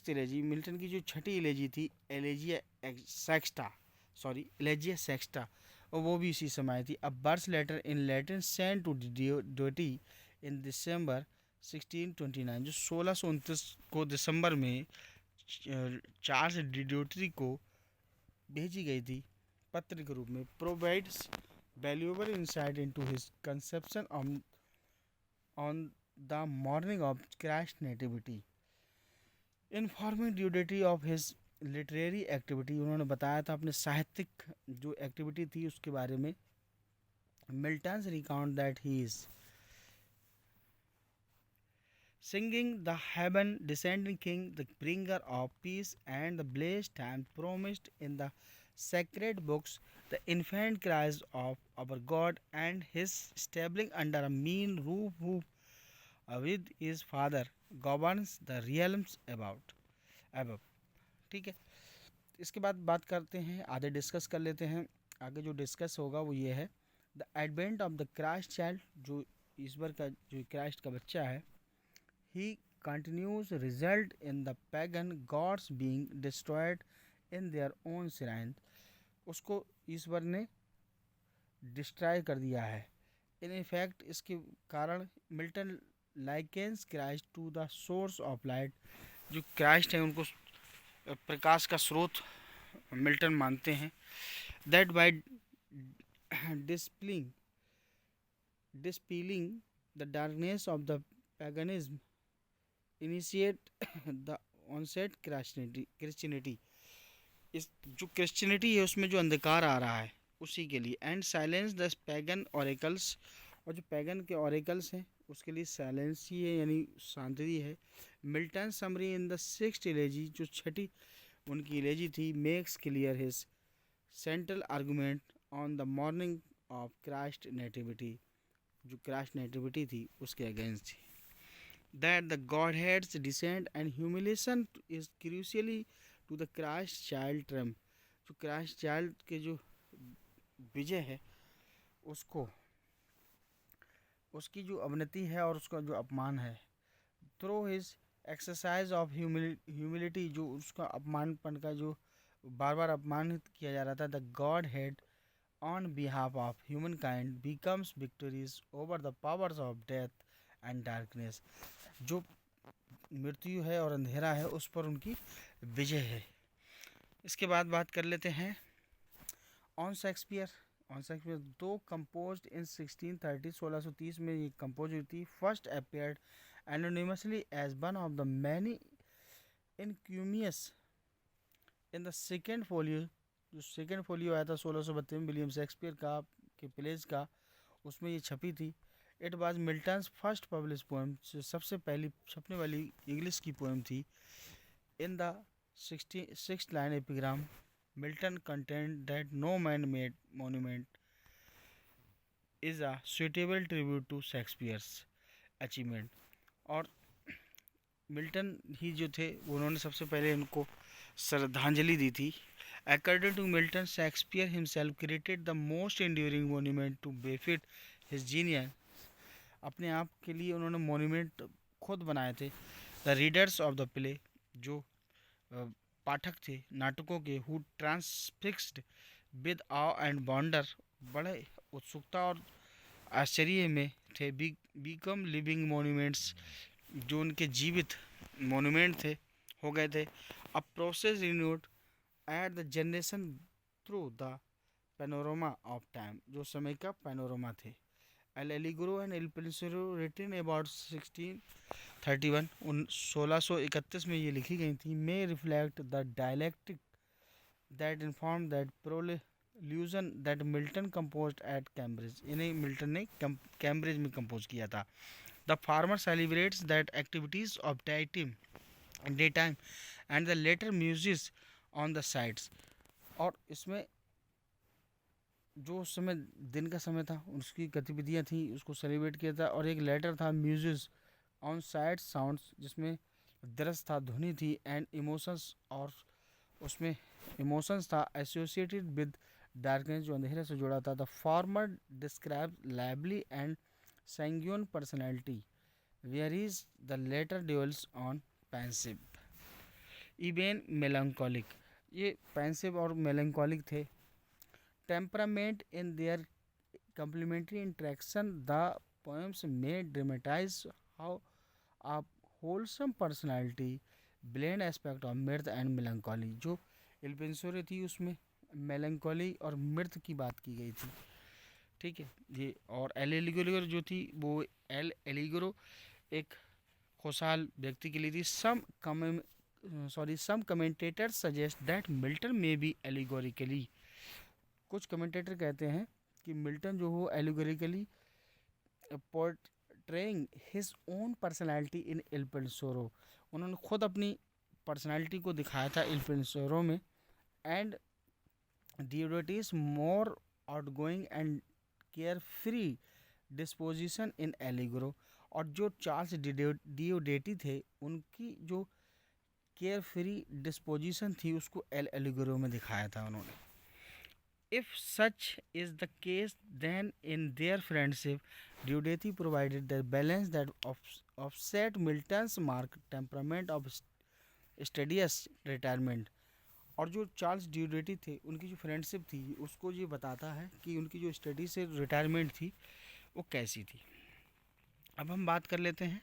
एलेजी, मिल्टन की जो छठी एलेजी थी, एलेजिया सेक्स्टा, और वो भी इसी समय आई थी। अब बर्थ letter in Latin sent to Diodati in December 1629, जो 1629 को दिसंबर में चार्ल्स डियोटी को भेजी गई थी पत्र के रूप में। Provides valuable insight into his conception on the morning of Christ's nativity, informing Diodati of his literary activity उन्होंने बताया था, अपने साहित्यिक जो एक्टिविटी थी उसके बारे में। Milton's recount that he is singing the heaven descending king, the bringer of peace and the blessed time promised in the sacred books, the infant cries of our God and his stabling under a mean roof who with his father governs the realms above। ठीक है, इसके बाद बात करते हैं, आगे discuss कर लेते हैं। आगे जो डिस्कस होगा वो ये है, the advent of the Christ child, जो ईश्वर का जो क्राइस्ट का बच्चा है, he continues result in the pagan gods being destroyed in their own shrine। उसको ईश्वर ने डिस्ट्रॉय कर दिया है। इन इफेक्ट इसके कारण Milton likens Christ to the source of light, जो क्राइस्ट है उनको प्रकाश का स्रोत मिल्टन मानते हैं। That by dispelling the darkness of the paganism initiate the onset Christianity, इस जो क्रिश्चियनिटी है उसमें जो अंधकार आ रहा है उसी के लिए। And silence the pagan oracles, और जो पैगन के ऑरेकल्स हैं उसके लिए साइलेंस ही है, यानी शांति है। Milton summary in the sixth इलेजी, जो छठी उनकी इलेजी थी, makes clear his central argument on the morning of Christ nativity, जो क्राइस्ट नेटिविटी थी उसके अगेंस्ट थी। That the Godhead's descent and humiliation is crucially to the Christ child triumph, जो Christ child के जो विजय है उसको, उसकी जो अवनति है और उसका जो अपमान है, through his exercise of humility, जो उसका अपमानपन का जो बार बार अपमानित किया जा रहा था, the godhead on behalf of humankind becomes victorious over the powers of death and darkness, जो मृत्यु है और अंधेरा है उस पर उनकी विजय है। इसके बाद बात कर लेते हैं on Shakespeare. Though composed in 1630, 1630 में ये कंपोज हुई थी। First appeared anonymously as one of the many encomiums in the second folio, जो सेकेंड फोलियो आया था 1632 में विलियम शेक्सपियर का के प्लेज का, उसमें ये छपी थी। It was Milton's first publish poem, सबसे पहली छपने वाली इंग्लिश की पोएम थी। In the 66th line epigram, Milton content that no man made monument is a suitable tribute to Shakespeare's achievement. और मिल्टन ही जो थे उन्होंने सबसे पहले उनको श्रद्धांजलि दी थी। According to Milton, Shakespeare himself created the most enduring monument to befit his genius, अपने आप के लिए उन्होंने मोन्यूमेंट खुद बनाए थे। The readers of the play, जो पाठक थे नाटकों के, who transfixed with awe and wonder, बड़े उत्सुकता और आश्चर्य में थे, बिकम लिविंग मोन्यूमेंट्स, जो उनके जीवित मोन्यूमेंट थे, हो गए थे। A process renewed at the generation through the panorama of time, जो समय का पैनोरमा थे। L'Allegro and Il Penseroso written about 1631, 1631 में ये लिखी गई थी। May reflect the dialectic that inform that prolusion that Milton composed at Cambridge, इन्हें मिल्टन ने कैम्ब्रिज में कंपोज किया था। The former celebrates that activities of day time and the latter muses on the sides, और इसमें जो उस समय दिन का समय था उसकी गतिविधियां थी उसको सेलिब्रेट किया था। और एक लेटर था म्यूजिस ऑन साइड साउंड्स, जिसमें दृश्य था, ध्वनि थी, एंड इमोशंस, और उसमें इमोशंस था एसोसिएटेड विद डार्कनेस, जो अंधेरे से जुड़ा था। The former describe lively and sanguine personality whereas the latter dwells on pensive even melancholic, ये पेंसिव और मेलंकोलिक थे। Temperament in their complementary interaction, the poems may dramatize how a wholesome personality blend aspect of mirth and melancholy, जो एल्पेंसोरे थी उसमें मेलंकोली और मिर्थ की बात की गई थी। ठीक है ये, और एल एलिगोरो जो थी वो एल एलिगोरो एक खुशहाल व्यक्ति के लिए थी। Some some commentators suggest that Milton may be allegorically, कुछ कमेंटेटर कहते हैं कि मिल्टन जो हो allegorically portraying his own personality in Il Penseroso, उन्होंने खुद अपनी पर्सनालिटी को दिखाया था इल पेंसोरो में, and Diodati's more outgoing and care free disposition in Allegro, और जो चार्ल्स डियोडेटी थे उनकी जो केयर फ्री डिस्पोजिशन थी उसको एलिगोरो में दिखाया था उन्होंने. If such is the case, then in their friendship, Diodati provided the balance that offset Milton's marked temperament of studious retirement. और जो चार्ल्स ड्यूडेटी थे उनकी जो फ्रेंडशिप थी उसको ये बताता है कि उनकी जो स्टडी से रिटायरमेंट थी वो कैसी थी. अब हम बात कर लेते हैं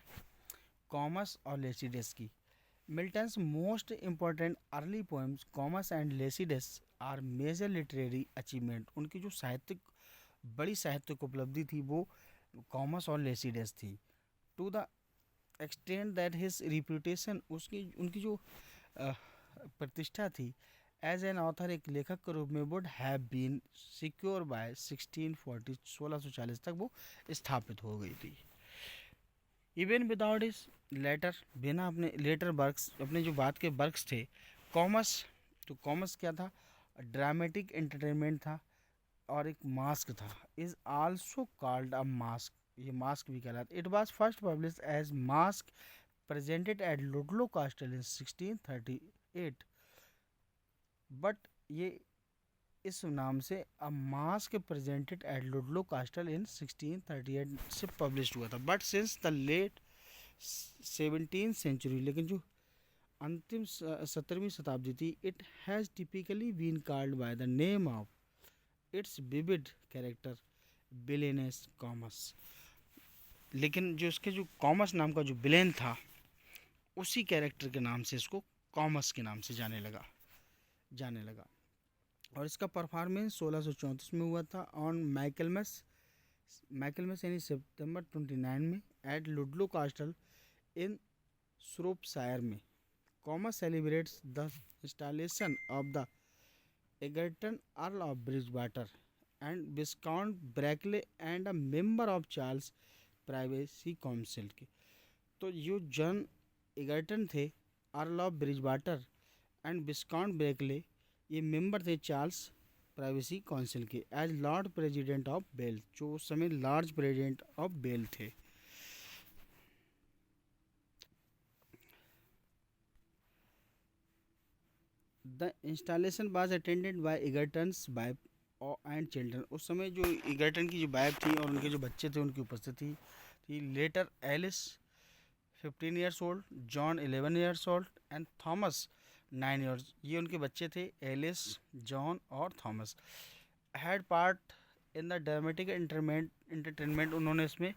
कॉमस और लेसिडस की. Milton's most important early poems Comus and Lycidas are major literary achievement. उनकी जो साहित्यिक बड़ी साहित्यिक उपलब्धि थी वो कॉमस और लेसिडस थी. To the extent that his reputation, उसकी उनकी जो प्रतिष्ठा थी एज एन ऑथर, एक लेखक के रूप में, would have been secure by 1640, 1640 तक वो स्थापित हो गई थी. इवन विदाउट इज लेटर, बिना अपने लेटर वर्क्स, अपने जो बात के वर्क्स थे, कॉमस, तो कॉमस क्या था, ड्रामेटिक एंटरटेनमेंट था और एक मास्क था. Is also called a masque, ये मास्क भी कहलाता. It was first publish as masque presented at Ludlow Castle in 1638, but ये इस नाम से a masque presented at Ludlow Castle in 1638 से पब्लिश हुआ था. But since the late 17th century, लेकिन जो अंतिम 17वीं शताब्दी थी, it has typically been called by the name of its vivid character villainous Comus. लेकिन जो इसके जो कॉमस नाम का जो बिलेन था उसी कैरेक्टर के नाम से इसको कॉमस के नाम से जाने लगा. और इसका परफॉर्मेंस 1634 में हुआ था ऑन माइकलमस यानी सितंबर 29 में eight Ludlow Castle in Shropshire में. Comus celebrates the installation of the Egerton earl of Bridgewater and viscount Brackley and a member of Charles privacy council के. तो जो जॉन एगर्टन थे, earl of Bridgewater and viscount Brackley, ये member थे Charles privacy council के, as lord president of बेल, जो उस समय लॉर्ड प्रेसिडेंट ऑफ बेल थे. The installation was attended by Egerton's wife and children. उस समय जो एगर्टन की जो वाइफ थी और उनके जो बच्चे थे उनकी उपस्थिति थी. Later Alice 15 years old, John 11 years old and Thomas 9 years, ये उनके बच्चे थे, एलिस, जॉन और Thomas. Had part in the dramatic entertainment, उन्होंने इसमें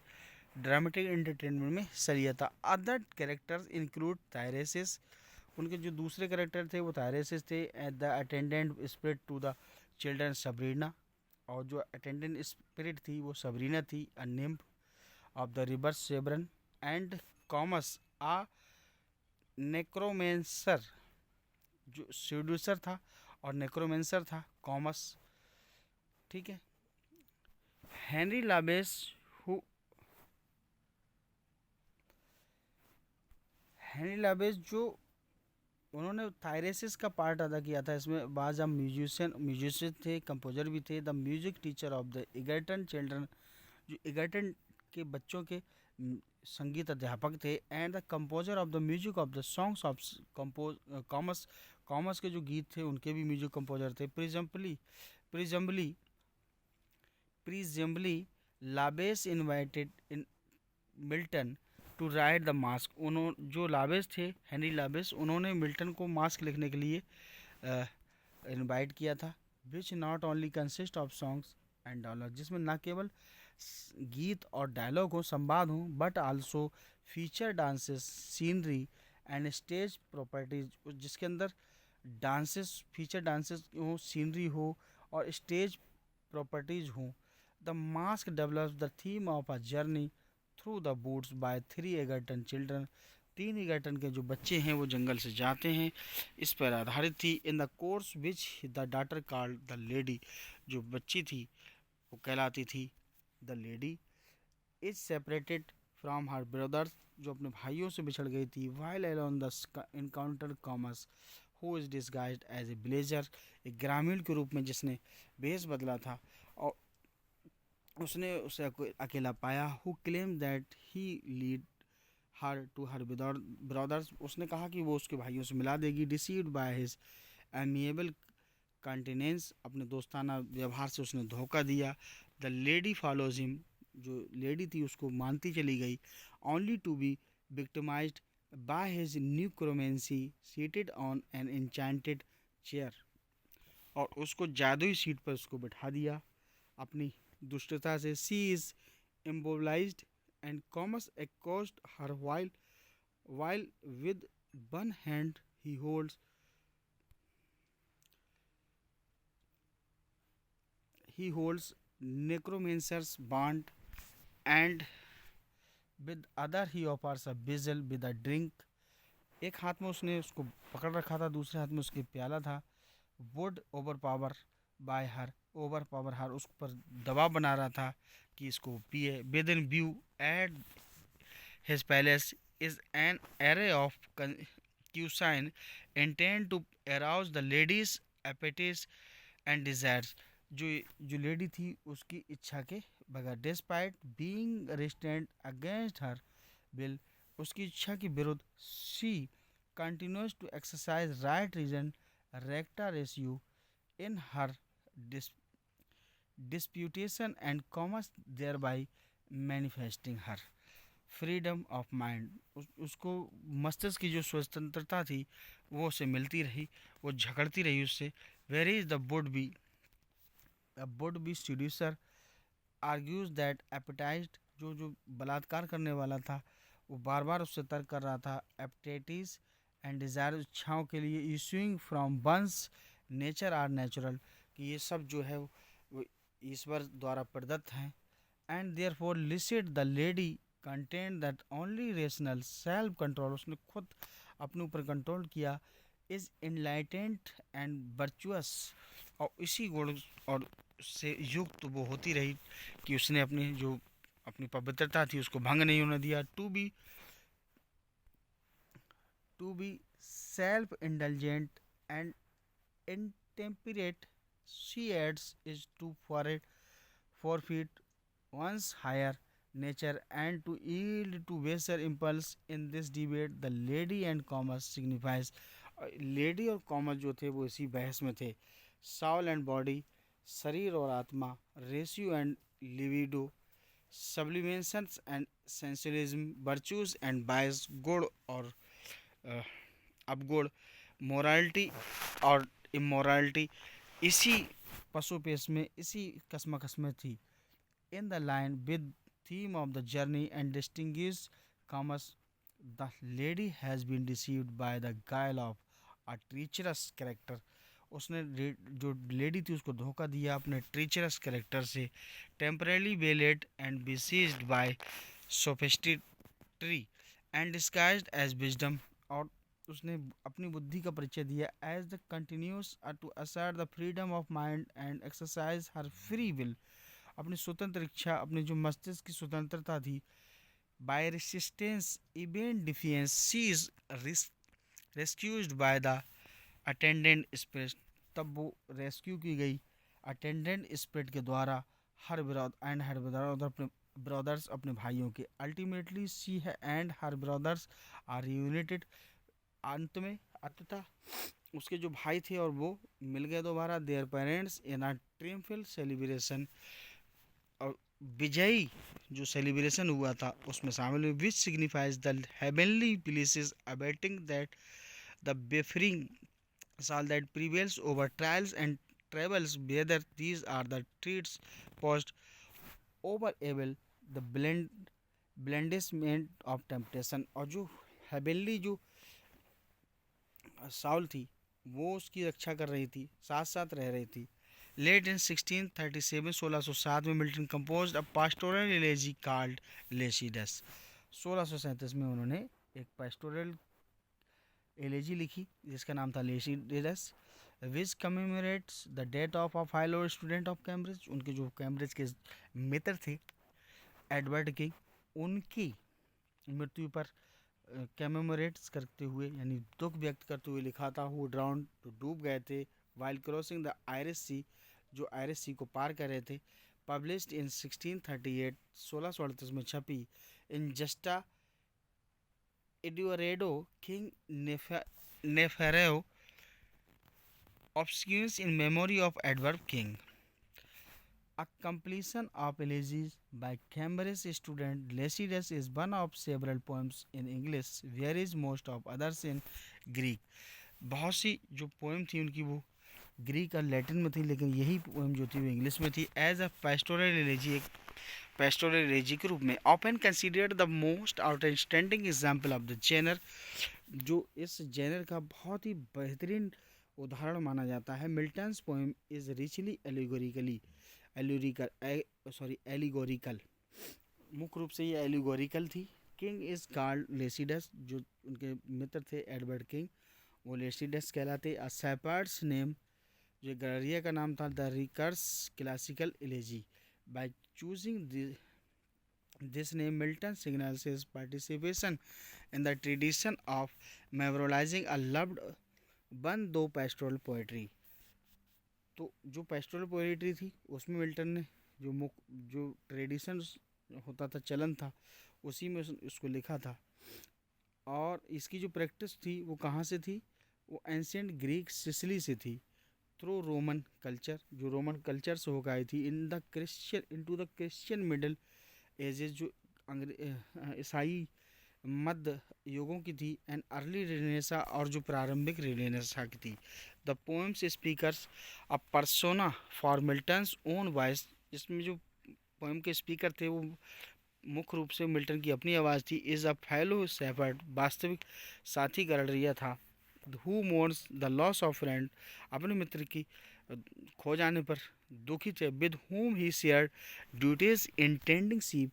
ड्रामेटिक एंटरटेनमेंट में हिस्सा लिया था. अदर कैरेक्टर्स इंक्लूड थायरेसिस, उनके जो दूसरे कैरेक्टर थे वो थायरेसिस थे. The attendant spirit to the children Sabrina, और जो अटेंडेंट स्पिरिट थी वो सबरीना थी. A nymph of the river Severn and Comus a necromancer, जो सीड्यूसर था और नेक्रोमेंसर था कॉमस. ठीक है. हेनरी लाबेस जो उन्होंने थायरेसिस का पार्ट अदा किया था इसमें. बाज हम म्यूजिशियन थे, कंपोजर भी थे. The music teacher of the Egerton children, जो एगर्टन के बच्चों के संगीत अध्यापक थे. And the composer of the music of the songs of Comus के जो गीत थे उनके भी म्यूजिक कंपोजर थे. Presumably Lawes invited in Milton to write the masque. जो लाबेस थे, हेनरी लाबेस, उन्होंने मिल्टन को मास्क लिखने के लिए इनवाइट किया था. Which not only consist of songs and dialogue, जिसमें न केवल गीत और डायलॉग हो, संवाद हो, but also feature dances, scenery and stage properties, जिसके अंदर डांसेस, फीचर डांसेस हो, सीनरी हो और स्टेज प्रॉपर्टीज हो. The masque develops the theme of a journey through the woods by 3 Egerton children 3 Egerton के जो बच्चे हैं वो जंगल से जाते हैं, इस पर आधारित थी। In the course which the daughter called the lady, जो बच्ची थी वो कहलाती थी the lady, is separated from her brothers, जो अपने भाइयों से बिछड़ गई थी। While alone the encounter Comus who is disguised as a villager, एक ग्रामीण के रूप में जिसने भेष बदला था और उसने उसे अकेला पाया। Who claim that he lead her to her brothers, उसने कहा कि वो उसके भाइयों से मिला देगी। Deceived by his amiable countenance, अपने दोस्ताना व्यवहार से उसने धोखा दिया। द लेडी फॉलोज हिम, जो लेडी थी उसको मानती चली गई। Only to be victimised by his necromancy seated on an enchanted chair, और उसको जादुई सीट पर उसको बैठा दिया अपनी दुष्टता से। सी is immobilized and Comus accosts her while with one hand he holds necromancer's bond, and with other he offers a bezel with a drink. एक हाथ में उसने उसको पकड़ रखा था, दूसरे हाथ में उसके प्याला था। वुड ओवर पावर हर, उस पर दबाव बना रहा था कि इसको पिए। Within view at his palace is an array of cuisine intend to arouse the ladies appetites and desires, जो लेडी थी उसकी इच्छा के बगैर, despite being resistant against her will, उसकी इच्छा के विरुद्ध, she continues to exercise right reason रेक्टा रेशियो in her disputation and commerce, thereby manifesting her freedom of mind. उसको मस्तिष्क की जो स्वतंत्रता थी वो उसे मिलती रही, वो झगड़ती रही उससे। Whereas the would be seducer argues that appetised, जो बलात्कार करने वाला था वो बार बार उससे तर्क कर रहा था। एपेटाइटिस एंड डिज़ायर, इच्छाओं के लिए, issuing from one's nature are natural, कि ये सब जो है वो ईश्वर द्वारा प्रदत्त हैं। And therefore lucid the lady content that only rational self control, उसने खुद अपने ऊपर कंट्रोल किया। इज इनलाइटेंड एंड वर्चुअस, और इसी गुण और से युक्त वो होती रही कि उसने अपनी पवित्रता थी उसको भंग नहीं होने दिया। To be self indulgent and intemperate, she adds, is to forfeit one's higher nature and to yield to baser impulse. In this debate the lady and commerce signifies, lady और कॉमर्स जो थे वो इसी बहस में थे। साउल एंड बॉडी, शरीर और आत्मा, ratio and libido, sublimations and sensualism, virtues and vices, गुण और अपगुण, मोरालिटी और इमोरालिटी, इसी पशुपेश में, इसी कसमकस में थी। In the line with theme of the journey and distinguish Comus, the lady has been deceived by the guile of a treacherous character, उसने जो लेडी थी उसको धोखा दिया अपने ट्रीचरस कैरेक्टर से। Temporarily bailed and besieged by sophistry and disguised as wisdom, और उसने अपनी बुद्धि का परिचय दिया। As the continues to assert the freedom of mind and exercise her free will, अपनी स्वतंत्र इच्छा, अपनी जो मस्तिष्क की स्वतंत्रता थी। By resistance event defiance, she is rescued by the attendant spirit, तब वो रेस्क्यू की गई अटेंडेंट स्पिरिट के द्वारा। हर ब्रदर्स, अपने भाइयों के। Ultimately she and her brothers are united, अंततः उसके जो भाई थे और वो मिल गए दोबारा। Their parents in a triumphal celebration, और विजयी जो सेलिब्रेशन हुआ था उसमें शामिल हुए। Which signifies the heavenly places abetting that the wayfaring soul that prevails over trials and travels, whether these are the treats post over able the blandishment of temptation, और जो हेवनली जो साउल थी वो उसकी रक्षा कर रही थी, साथ साथ रह रही थी। लेट इन 1637, 1607 में मिल्टन कंपोज्ड अ पास्टोरल एलेजी कॉल्ड लेसिडस, 1637 में उन्होंने एक पेस्टोरल एलेजी लिखी जिसका नाम था Lycidas, which commemorates the death of a fellow student of Cambridge. उनके जो कैम्ब्रिज के मित्र थे एडवर्ड किंग, उनकी मृत्यु पर कमेमोरेट्स करते हुए यानी दुख व्यक्त करते हुए लिखा था। हु ड्राउन तो डूब गए थे वाइल क्रॉसिंग द आयरिश सी, जो आयरिश सी को पार कर रहे थे। पब्लिश्ड इन 1638, 1638 में छपी। इन जस्टा एडुअरेडो किंग नेफेरेओ obscures in memory of Edward King. A completion of elegies by Cambridge student Lycidas is one of several poems in English, whereas most of others in Greek. बहुत सी जो poem थी उनकी वो ग्रीक और Latin में थी, लेकिन यही पोएम जो थी वो इंग्लिश में थी। एज अ पेस्टोरल एलेजी, एक पेस्टोरल एलेजी के रूप में, often considered the most outstanding example of the genre, जो इस जेनर का बहुत ही बेहतरीन उदाहरण माना जाता है। Milton's poem is richly allegorical, मुख्य रूप से ये एलिगोरिकल थी। किंग इज कॉल्ड लेसिडस, जो उनके मित्र थे एडवर्ड किंग, वो लेसिडस कहलाते। अ सेपर्ड्स नेम, जो गैरिया का नाम था, the recurs classical elegy. By choosing this name Milton signals his participation in the tradition of memorising a loved one through pastoral poetry. तो जो पेस्टोरल पोएट्री थी उसमें मिल्टन ने जो ट्रेडिशन होता था, चलन था, उसी में उसको लिखा था। और इसकी जो प्रैक्टिस थी वो कहाँ से थी, वो एंशिएंट ग्रीक सिसिली से थी, थ्रू रोमन कल्चर, जो रोमन कल्चर से होकर आई थी। Into the Christian middle edges, जो ईसाई मध्य युगों की थी, एंड अर्ली रेनेसा, और जो प्रारंभिक रेनेसा की थी। The poems speakers a persona for Milton's own voice, इसमें जो पोएम के स्पीकर थे वो मुख्य रूप से मिल्टन की अपनी आवाज़ थी। इज़ अ फेलो शेफर्ड, वास्तविक साथी गडरिया था। Who mourns the loss of friend, अपने मित्र की खो जाने पर दुखित है। With whom he shared duties in tending sheep,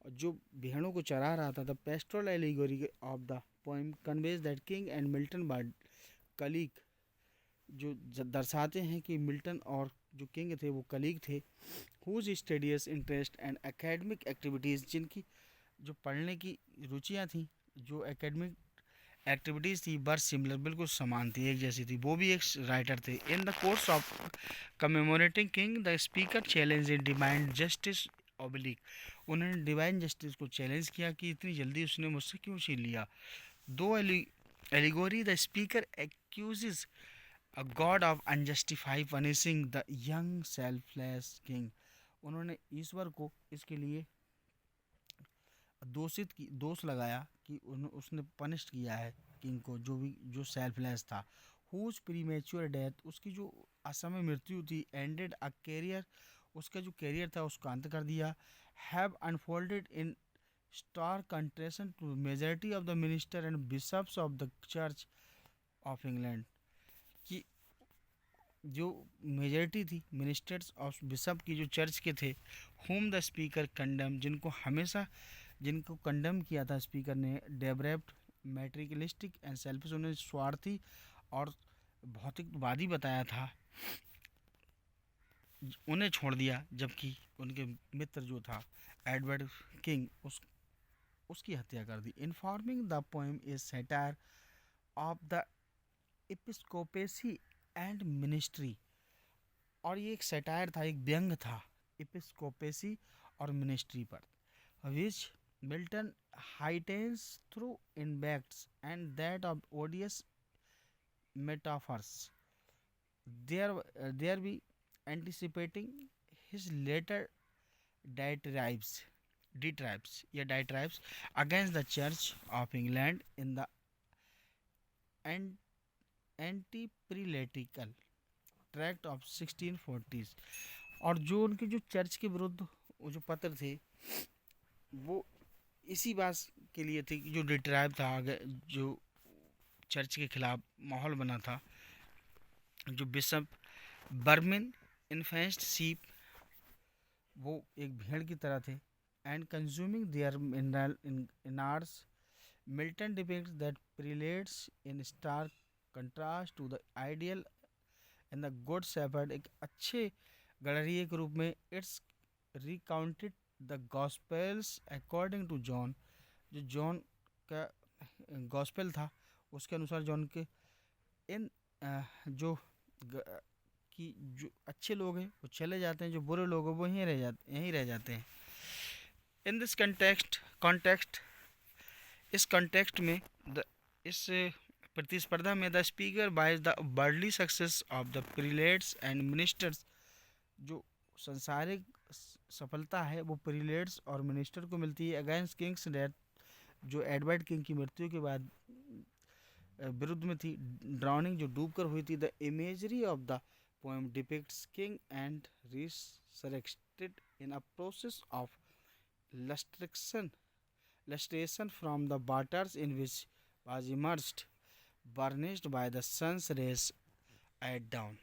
जो भेड़ों को चरा रहा था। The pastoral allegory of the poem conveys that King and Milton by colleague, जो दर्शाते हैं कि मिल्टन और जो किंग थे वो कलीग थे। Whose studies interest and academic activities, जिनकी जो पढ़ने की रुचियाँ थी, जो एकेडमिक एक्टिविटीज़ थी, बर सिमिलर, बिल्कुल समान थी, एक जैसी थी। वो भी एक राइटर थे। In the course of commemorating King the speaker challenge in demand justice oblique, उन्होंने डिवाइन जस्टिस को चैलेंज किया कि इतनी जल्दी उसने मुझसे क्यों छीन लिया। Through allegory the speaker accuses a god of unjustified punishing the young selfless King, उन्होंने ईश्वर को इसके लिए दोष लगाया कि उसने पनिश किया है किंग को, जो सेल्फलेस था। हुज प्रीमेच्योर डेथ, उसकी जो असमय मृत्यु थी, एंडेड अ कैरियर, उसका जो कैरियर था उसको अंत कर दिया। Have unfolded in stark contrast to majority of the minister and bishops of the church of England, कि जो मेजॉरिटी थी मिनिस्टर्स और बिशप की, जो चर्च के थे, होम द स्पीकर कंडेम, जिनको कंडेम किया था स्पीकर ने, डेब्रेप्ट मैट्रिकलिस्टिक एंड सेल्फिश, उन्हें स्वार्थी और भौतिकवादी बताया था, उन्हें छोड़ दिया। जबकि उनके मित्र जो था एडवर्ड किंग, उसकी हत्या कर दी। Informing the poem is satire of the episcopacy and ministry, और ये एक सैटायर था, एक व्यंग था एपिस्कोपेसी और मिनिस्ट्री पर, which Milton heightens through invectives and that of odious metaphors, there be anticipating his later diatribes against the Church of England in the anti-prelatical tract of 1640s। और जो उनके जो चर्च के विरुद्ध वो जो पत्र थे वो इसी बात के लिए थे कि जो डिट्राइब था, जो चर्च के खिलाफ माहौल बना था, जो बिशप बर्मिन इन्फेंस्ड शीप, वो एक भेड़ की तरह थे, and consuming their inners Milton depicts that prelates in stark contrast to the ideal and the good shepherd. एक अच्छे गडरिये के रूप में it's recounted the gospels according to John. जो जॉन का गॉस्पेल था उसके अनुसार जॉन के इन जो कि जो अच्छे लोग हैं वो चले जाते हैं, जो बुरे लोग हैं वो यहीं रह जाते हैं। इन दिस कॉन्टेक्स्ट इस कॉन्टेक्स्ट में इस प्रतिस्पर्धा में the speaker by the worldly success of the prelates and ministers. जो संसारिक सफलता है वो प्रीलेट्स और मिनिस्टर को मिलती है अगेंस्ट किंग्स डेथ, जो एडवर्ड किंग की मृत्यु के बाद विरुद्ध में थी। ड्राउनिंग जो डूब कर हुई थी। The imagery of the poem depicts King and resurrected in a process of lustration from the waters in which was immersed, burnished by the sun's rays at dawn।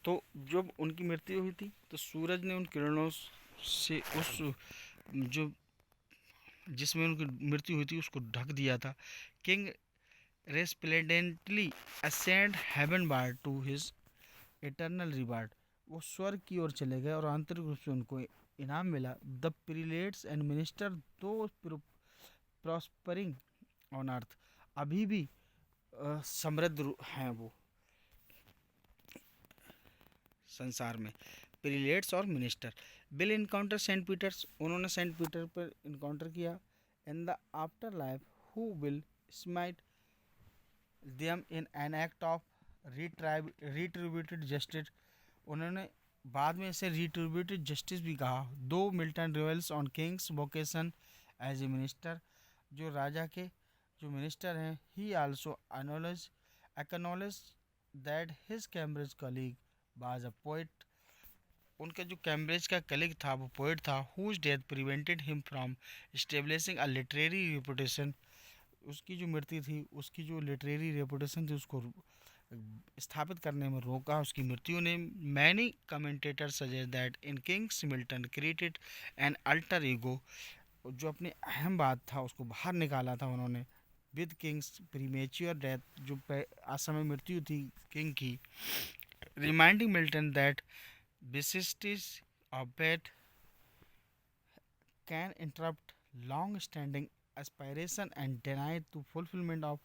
तो जब उनकी मृत्यु हुई थी तो सूरज ने उन किरणों से उस जो जिसमें उनकी मृत्यु हुई थी उसको ढक दिया था। King resplendently ascend heaven bar to his eternal reward. वो स्वर्ग की ओर चले गए और आंतरिक रूप से उनको इनाम मिला। The prelates and minister though prospering on earth, अभी भी समृद्ध हैं वो संसार में। प्रीलेट्स और minister will encounter saint Peters, उन्होंने सेंट पीटर पर इनकाउंटर किया। In the afterlife who will smite them in an act of retributed justice, उन्होंने बाद में इसे रिट्रीब्यूटेड जस्टिस भी कहा। Though Milton reveals on king's vocation as a minister, जो राजा के जो मिनिस्टर हैं, ही also acknowledge that his Cambridge colleague was a poet, उनका जो कैम्ब्रिज का कलीग था वो पोइट था। Whose death prevented him from establishing a literary reputation, उसकी जो मृत्यु थी उसकी जो लिटरेरी रेपुटेशन थी उसको स्थापित करने में रोका उसकी मृत्यु ने। Many commentator suggest that in Kings Milton created an alter ego, जो अपनी अहम बात था उसको बाहर निकाला था उन्होंने। विद किंग्स प्रीमेच्योर डेथ, जो असमय मृत्यु थी किंग की, reminding Milton that vicissitudes of bed can interrupt long-standing aspiration and deny to fulfillment of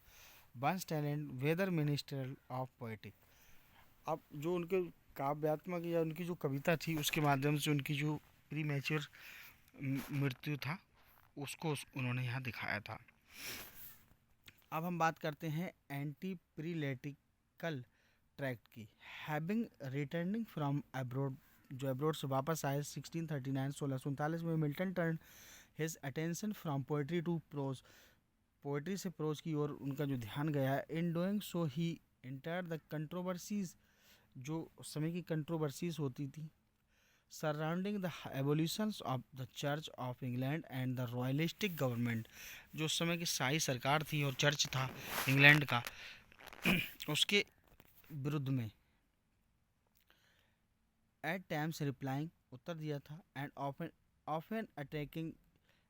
one's talent, whether ministerial or poetic। अब जो उनके काव्यात्मक या उनकी जो कविता थी उसके माध्यम से उनकी जो प्री मैच्योर मृत्यु था उसको उन्होंने यहाँ दिखाया था। अब हम बात करते हैं एंटी प्रीलेटिकल ट्रैक्ट की। हैविंग रिटर्निंग फ्रॉम अब्रोड, जो अब्रोड से वापस आए 1639 में, Milton turn his attention from poetry to prose, poetry से प्रोज की ओर उनका जो ध्यान गया। In doing so he enter the controversies, जो उस समय की कंट्रोवर्सीज होती थी surrounding the evolutions of the church of England and the royalistic government, जो उस समय की शाही सरकार थी और चर्च था इंग्लैंड का उसके विरुद्ध में। एट टाइम्स रिप्लाइंग, उत्तर दिया था। एंड ऑफन अटैकिंग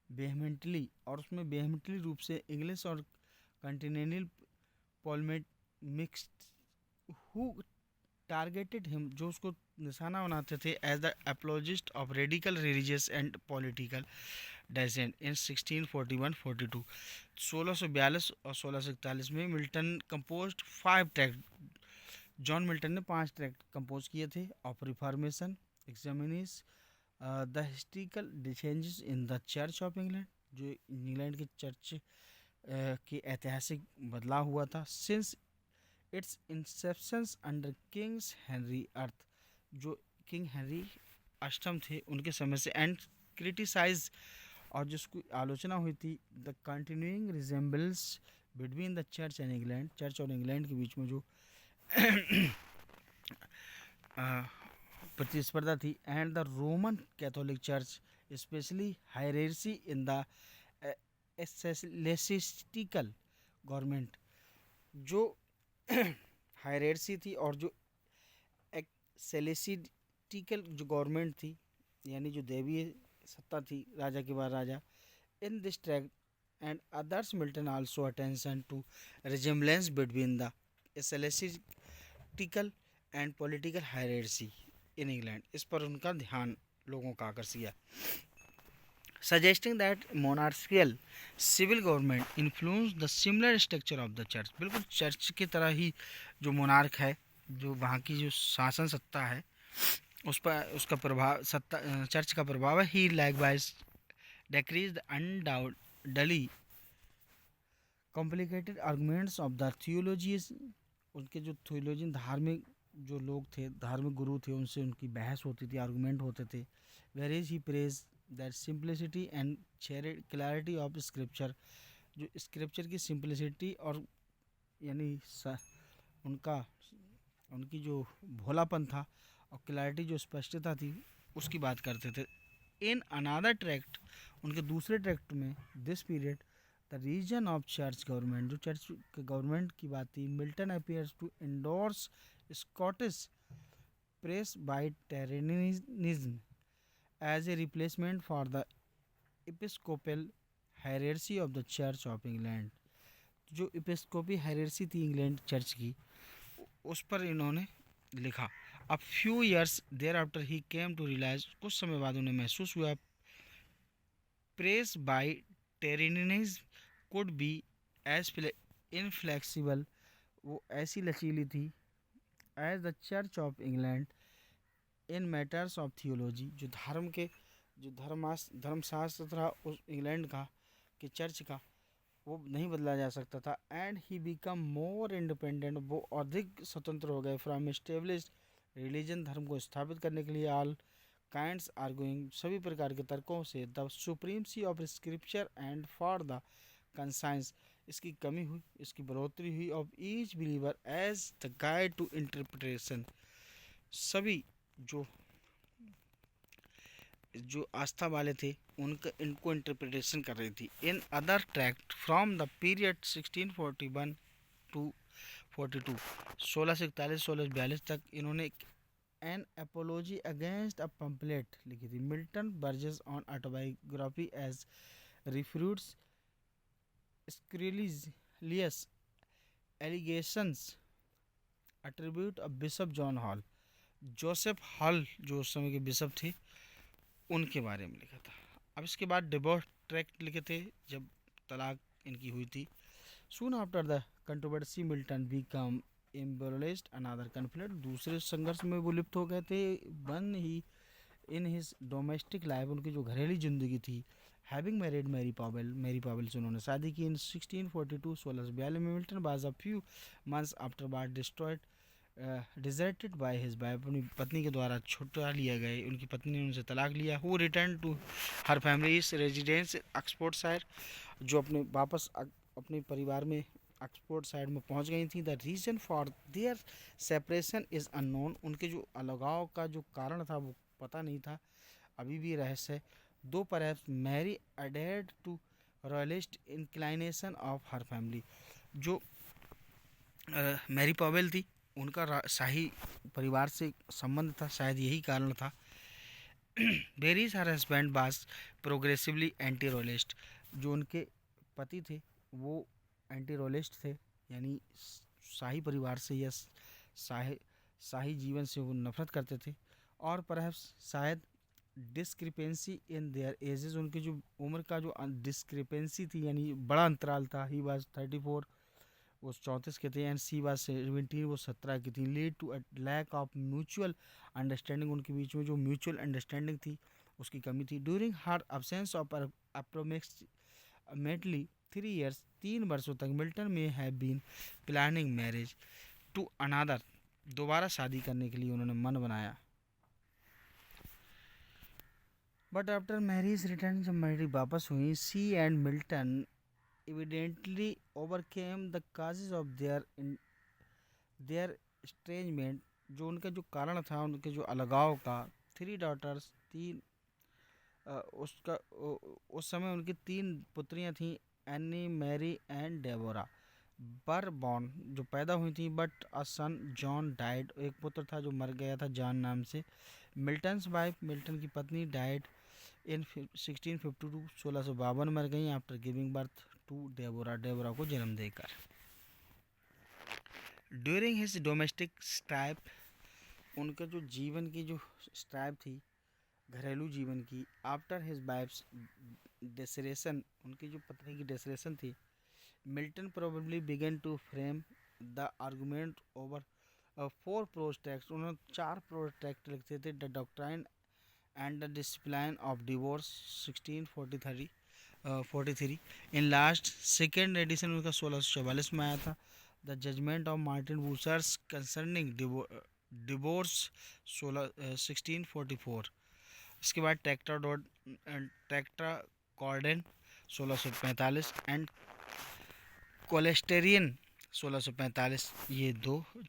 वेहमेंटली, और उसमें वेहमेंटली रूप से इंग्लिश और continental politics who targeted him, जो उसको निशाना बनाते थे as the apologist of radical religious and political dissent in 1641-42। 1642 और 1641 में Milton composed 5 tract, John Milton ने 5 ट्रैक्ट कंपोज किए थे। Of reformation examines the historical changes in the church of England, जो इंग्लैंड के चर्च की ऐतिहासिक बदलाव हुआ था। Since its inceptions under kings Henry eighth, जो किंग हेनरी अष्टम थे उनके समय से। एंड क्रिटिसाइज, और जिसकी आलोचना हुई थी the continuing resemblances between the church and England, church और इंग्लैंड के बीच में जो प्रतिस्पर्धा थी। And the Roman Catholic church specially hierarchy in the ecclesiastical government, जो हायरेसी थी और जो सेलेसिटिकल जो गवर्नमेंट थी, यानी जो देवीय सत्ता थी राजा के बाद राजा। In this tract and others. Milton also attention to resemblance between the ecclesiastical and political hierarchy in England. इस पर उनका ध्यान लोगों का आकर्षित किया, suggesting that monarchical civil government influenced the similar structure of the church. बिल्कुल चर्च की तरह ही जो मोनार्क है, जो वहाँ की जो शासन सत्ता है, उस पर उसका प्रभाव सत्ता चर्च का प्रभाव है. ही likewise decreased undoubtedly complicated arguments of the theologians. उनके जो थियोलॉजियन धार्मिक जो लोग थे, धार्मिक गुरु थे, उनसे उनकी बहस होती थी, आर्गूमेंट होते थे. whereas he praised that simplicity and clarity of scripture. जो स्क्रिप्चर की सिंपलिसिटी और यानी उनका उनकी जो भोलापन था और क्लैरिटी जो स्पष्टता थी उसकी बात करते थे. इन अनादर ट्रैक्ट, उनके दूसरे ट्रैक्ट में, this period the reason of church government, जो चर्च के गवर्नमेंट की बात थी, Milton appears to endorse Scottish Presbyterianism as a replacement for the episcopal hierarchy of the church of England. जो एपिस्कोपी हायरार्ची थी इंग्लैंड चर्च की, उस पर इन्होंने लिखा. A few years thereafter he came to realize, कुछ समय बाद उन्हें महसूस हुआ, Presbyterianism could be as inflexible, वो ऐसी लचीली थी, as the Church of England in matters of theology, जो धर्म के जो धर्मशास्त्र था उस इंग्लैंड का कि चर्च का, वो नहीं बदला जा सकता था. And he become more independent, वो अधिक स्वतंत्र हो गए. फ्रॉम एस्टेब्लिश्ड रिलीजन, धर्म को स्थापित करने के लिए, ऑल काइंड्स आर्गुइंग, सभी प्रकार के तर्कों से, the supremacy of scripture and for the conscience, इसकी कमी हुई, इसकी बढ़ोतरी हुई, of each believer as the guide to interpretation, सभी जो आस्था वाले थे उनका इनको इंटरप्रिटेशन कर रही थी. In other tract from the period 1641 to 42, 1641-1642 तक इन्होंने an apology against a pamphlet लिखी थी. Milton verges on autobiography as refutes scurrilous allegations attribute of bishop John Hall. Joseph Hall जो उस समय के बिशप थे उनके बारे में लिखा था. अब इसके बाद डिवोर्स ट्रैक्ट लिखे थे जब तलाक इनकी हुई थी. Soon after the controversy Milton become embroiled another conflict, दूसरे संघर्ष में वो लिप्त हो गए थे. One he in his domestic life, उनकी जो घरेलू जिंदगी थी, हैविंग मैरिड मैरी पावेल से उन्होंने शादी की. इन 1642 1642 में Milton was a few months after was destroyed deserted by his wife, अपनी पत्नी के द्वारा छुटा लिया गए, उनकी पत्नी ने उनसे तलाक लिया. Who return to her family's residence Oxfordshire, जो अपने वापस अपने परिवार में ऑक्सफोर्डशायर में पहुंच गई थी. The reason for their separation is unknown, उनके जो अलगाव का जो कारण था वो पता नहीं था, अभी भी रहस्य है. Though perhaps Mary added to royalist inclination of her family, जो मैरी पावेल थी उनका शाही परिवार से संबंध था, शायद यही कारण था. बेरीज हर हस्बैंड बास प्रोग्रेसिवली एंटी रॉयलिस्ट, जो उनके पति थे वो एंटी रॉयलिस्ट थे, यानी शाही परिवार से या शाही जीवन से वो नफरत करते थे. और परहैप्स शायद डिस्क्रिपेंसी इन देयर एजेस, उनकी जो उम्र का जो डिस्क्रिपेंसी थी, यानी बड़ा अंतराल था. ही वाज 34, वो 34 के थे, एंड सी वाज 17, वो 17 की थी. Lead to a lack of mutual understanding, उनके बीच में जो म्यूचुअल अंडरस्टैंडिंग थी उसकी कमी थी. During her absence of approximately 3 years, 3 वर्षों तक Milton may have been planning marriage to another, दोबारा शादी करने के लिए उन्होंने मन बनाया. बट आफ्टर मैरिज रिटर्न, जब मैरी वापस हुई, she and Milton evidently overcame the causes of their estrangement, जो उनका जो कारण था उनके जो अलगाव का. 3 daughters, 3 उस समय उनकी 3 पुत्रियां थीं, Anne, Mary and Deborah. Were born, जो पैदा हुई थी. But a son John died, एक पुत्र था जो मर गया था जॉन नाम से. मिल्टन्स वाइफ, मिल्टन की पत्नी, डाइड इन 1652 1652 मर गई after giving birth to Deborah, Deborah को जन्म देकर। ड्यूरिंग हिज डोमेस्टिक स्ट्राइप, उनका जो जीवन की जो स्ट्राइप थी, घरेलू जीवन की, आफ्टर हिज वाइफ्स डेसरेशन, उनकी जो पत्नी की डेसरेशन थी, Milton probably began to frame the argument over 4 prose text. उन्होंने 4 प्रोज टेक्स्ट लिखते थे, the doctrine and the discipline of divorce 1643। In last second edition उनका 1644 में आया था। The judgment of Martin Bucer's concerning divorce 1644। इसके बाद ट्रैक्टा कॉर्डन 1645 एंड कोलेस्टेरियन 1645, ये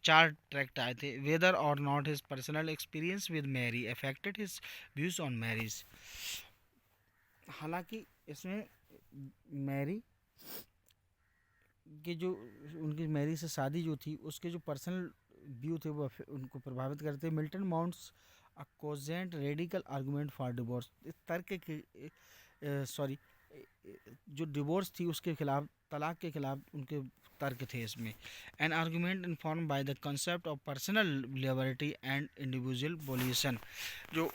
4 ट्रैक्ट आए थे। Whether or not his personal experience with Mary affected his views on marriage. हालांकि इसमें मैरी की जो उनकी मैरी से शादी जो थी, उसके जो पर्सनल व्यू थे वो उनको प्रभावित करते। Milton mounts a cogent radical argument for divorce. तर्क के जो डिवोर्स थी उसके खिलाफ, तलाक के खिलाफ उनके तर्क थे इसमें। N argument inform by the concept of personal liberty and individual वोल्यूशन। जो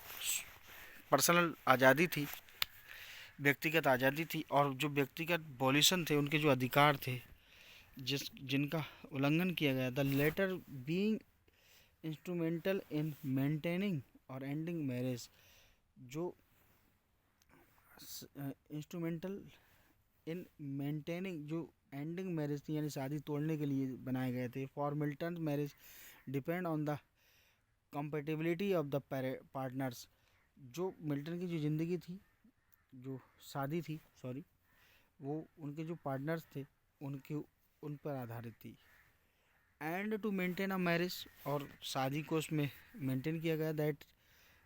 पर्सनल आज़ादी थी, व्यक्तिगत आज़ादी थी, और जो व्यक्तिगत वॉल्यूशन थे, उनके जो अधिकार थे जिनका उल्लंघन किया गया। The latter being instrumental in maintaining or ending marriage, जो इंस्ट्रूमेंटल इन मेंटेनिंग, जो एंडिंग मैरिज थी यानी शादी तोड़ने के लिए बनाए गए थे। For Milton marriage depend on the compatibility of the partners. जो मिल्टन की जो ज़िंदगी थी, जो शादी थी वो उनके जो पार्टनर्स थे उन पर आधारित थी। And to maintain a marriage, और शादी को उसमें मेंटेन किया गया, that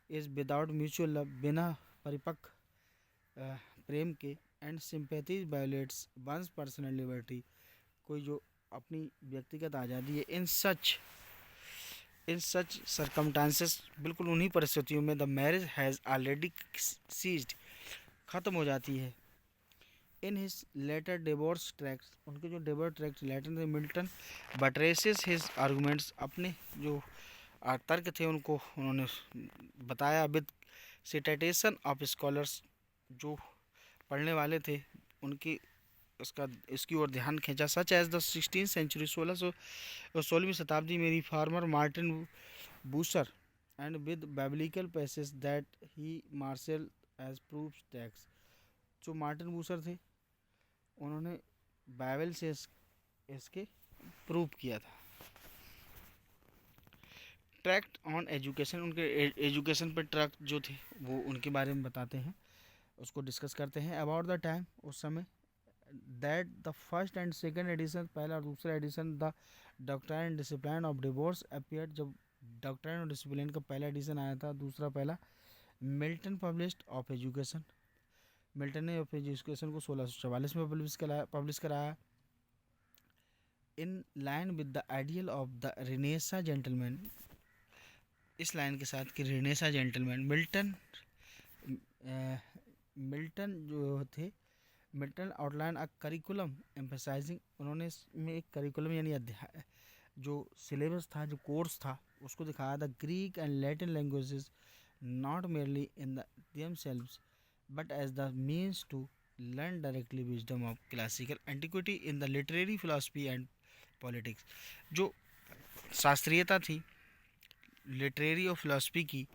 is without mutual love, बिना परिपक्व प्रेम के, and sympathies violates one's personal liberty, कोई जो अपनी व्यक्तिगत आज़ादी है, इन सच सरकमस्टांसेस, बिल्कुल उन्हीं परिस्थितियों में the marriage has already ceased, ख़त्म हो जाती है। In his later divorce tracts, उनके जो डिवोर्स ट्रैक्ट लेटर थे, मिल्टन बटरेसेस हिज आर्गूमेंट्स, अपने जो तर्क थे उनको उन्होंने बताया विद सिटेशन ऑफ स्कॉलर्स, जो पढ़ने वाले थे उनकी इसकी ओर ध्यान खींचा। Such as the 16th century, 16वीं शताब्दी में reformer Martin Bucer and with biblical passage that he marshal as proof text. जो मार्टिन बूसर थे उन्होंने बाइबल से इसके प्रूफ किया था। ट्रैक्ट ऑन एजुकेशन, उनके एजुकेशन पर ट्रैक्ट जो थे वो उनके बारे में बताते हैं, उसको डिस्कस करते हैं। अबाउट द टाइम, उस समय, that the first and second edition, पहला और दूसरा edition, the doctrine and discipline of divorce appeared, जब डॉक्ट्राइन और डिसिप्लिन का पहला एडिशन आया था, दूसरा पहला। Milton published of education, Milton ने ऑफ एजुकेशन को 1644 में पब्लिश कराया। In line with the ideal of the Renaissance gentleman, इस लाइन के साथ कि रिनेसा जेंटलमैन, मिल्टन जो थे, Milton outline a curriculum emphasising, उन्होंने इसमें एक करिकुलम यानी अध्याय, जो सिलेबस था, जो कोर्स था, उसको दिखाया। The Greek and Latin languages not merely in themselves but as the means to learn directly wisdom of classical antiquity in the literary philosophy and politics। जो शास्त्रीयता थी लिटरेरी और फिलोसफी की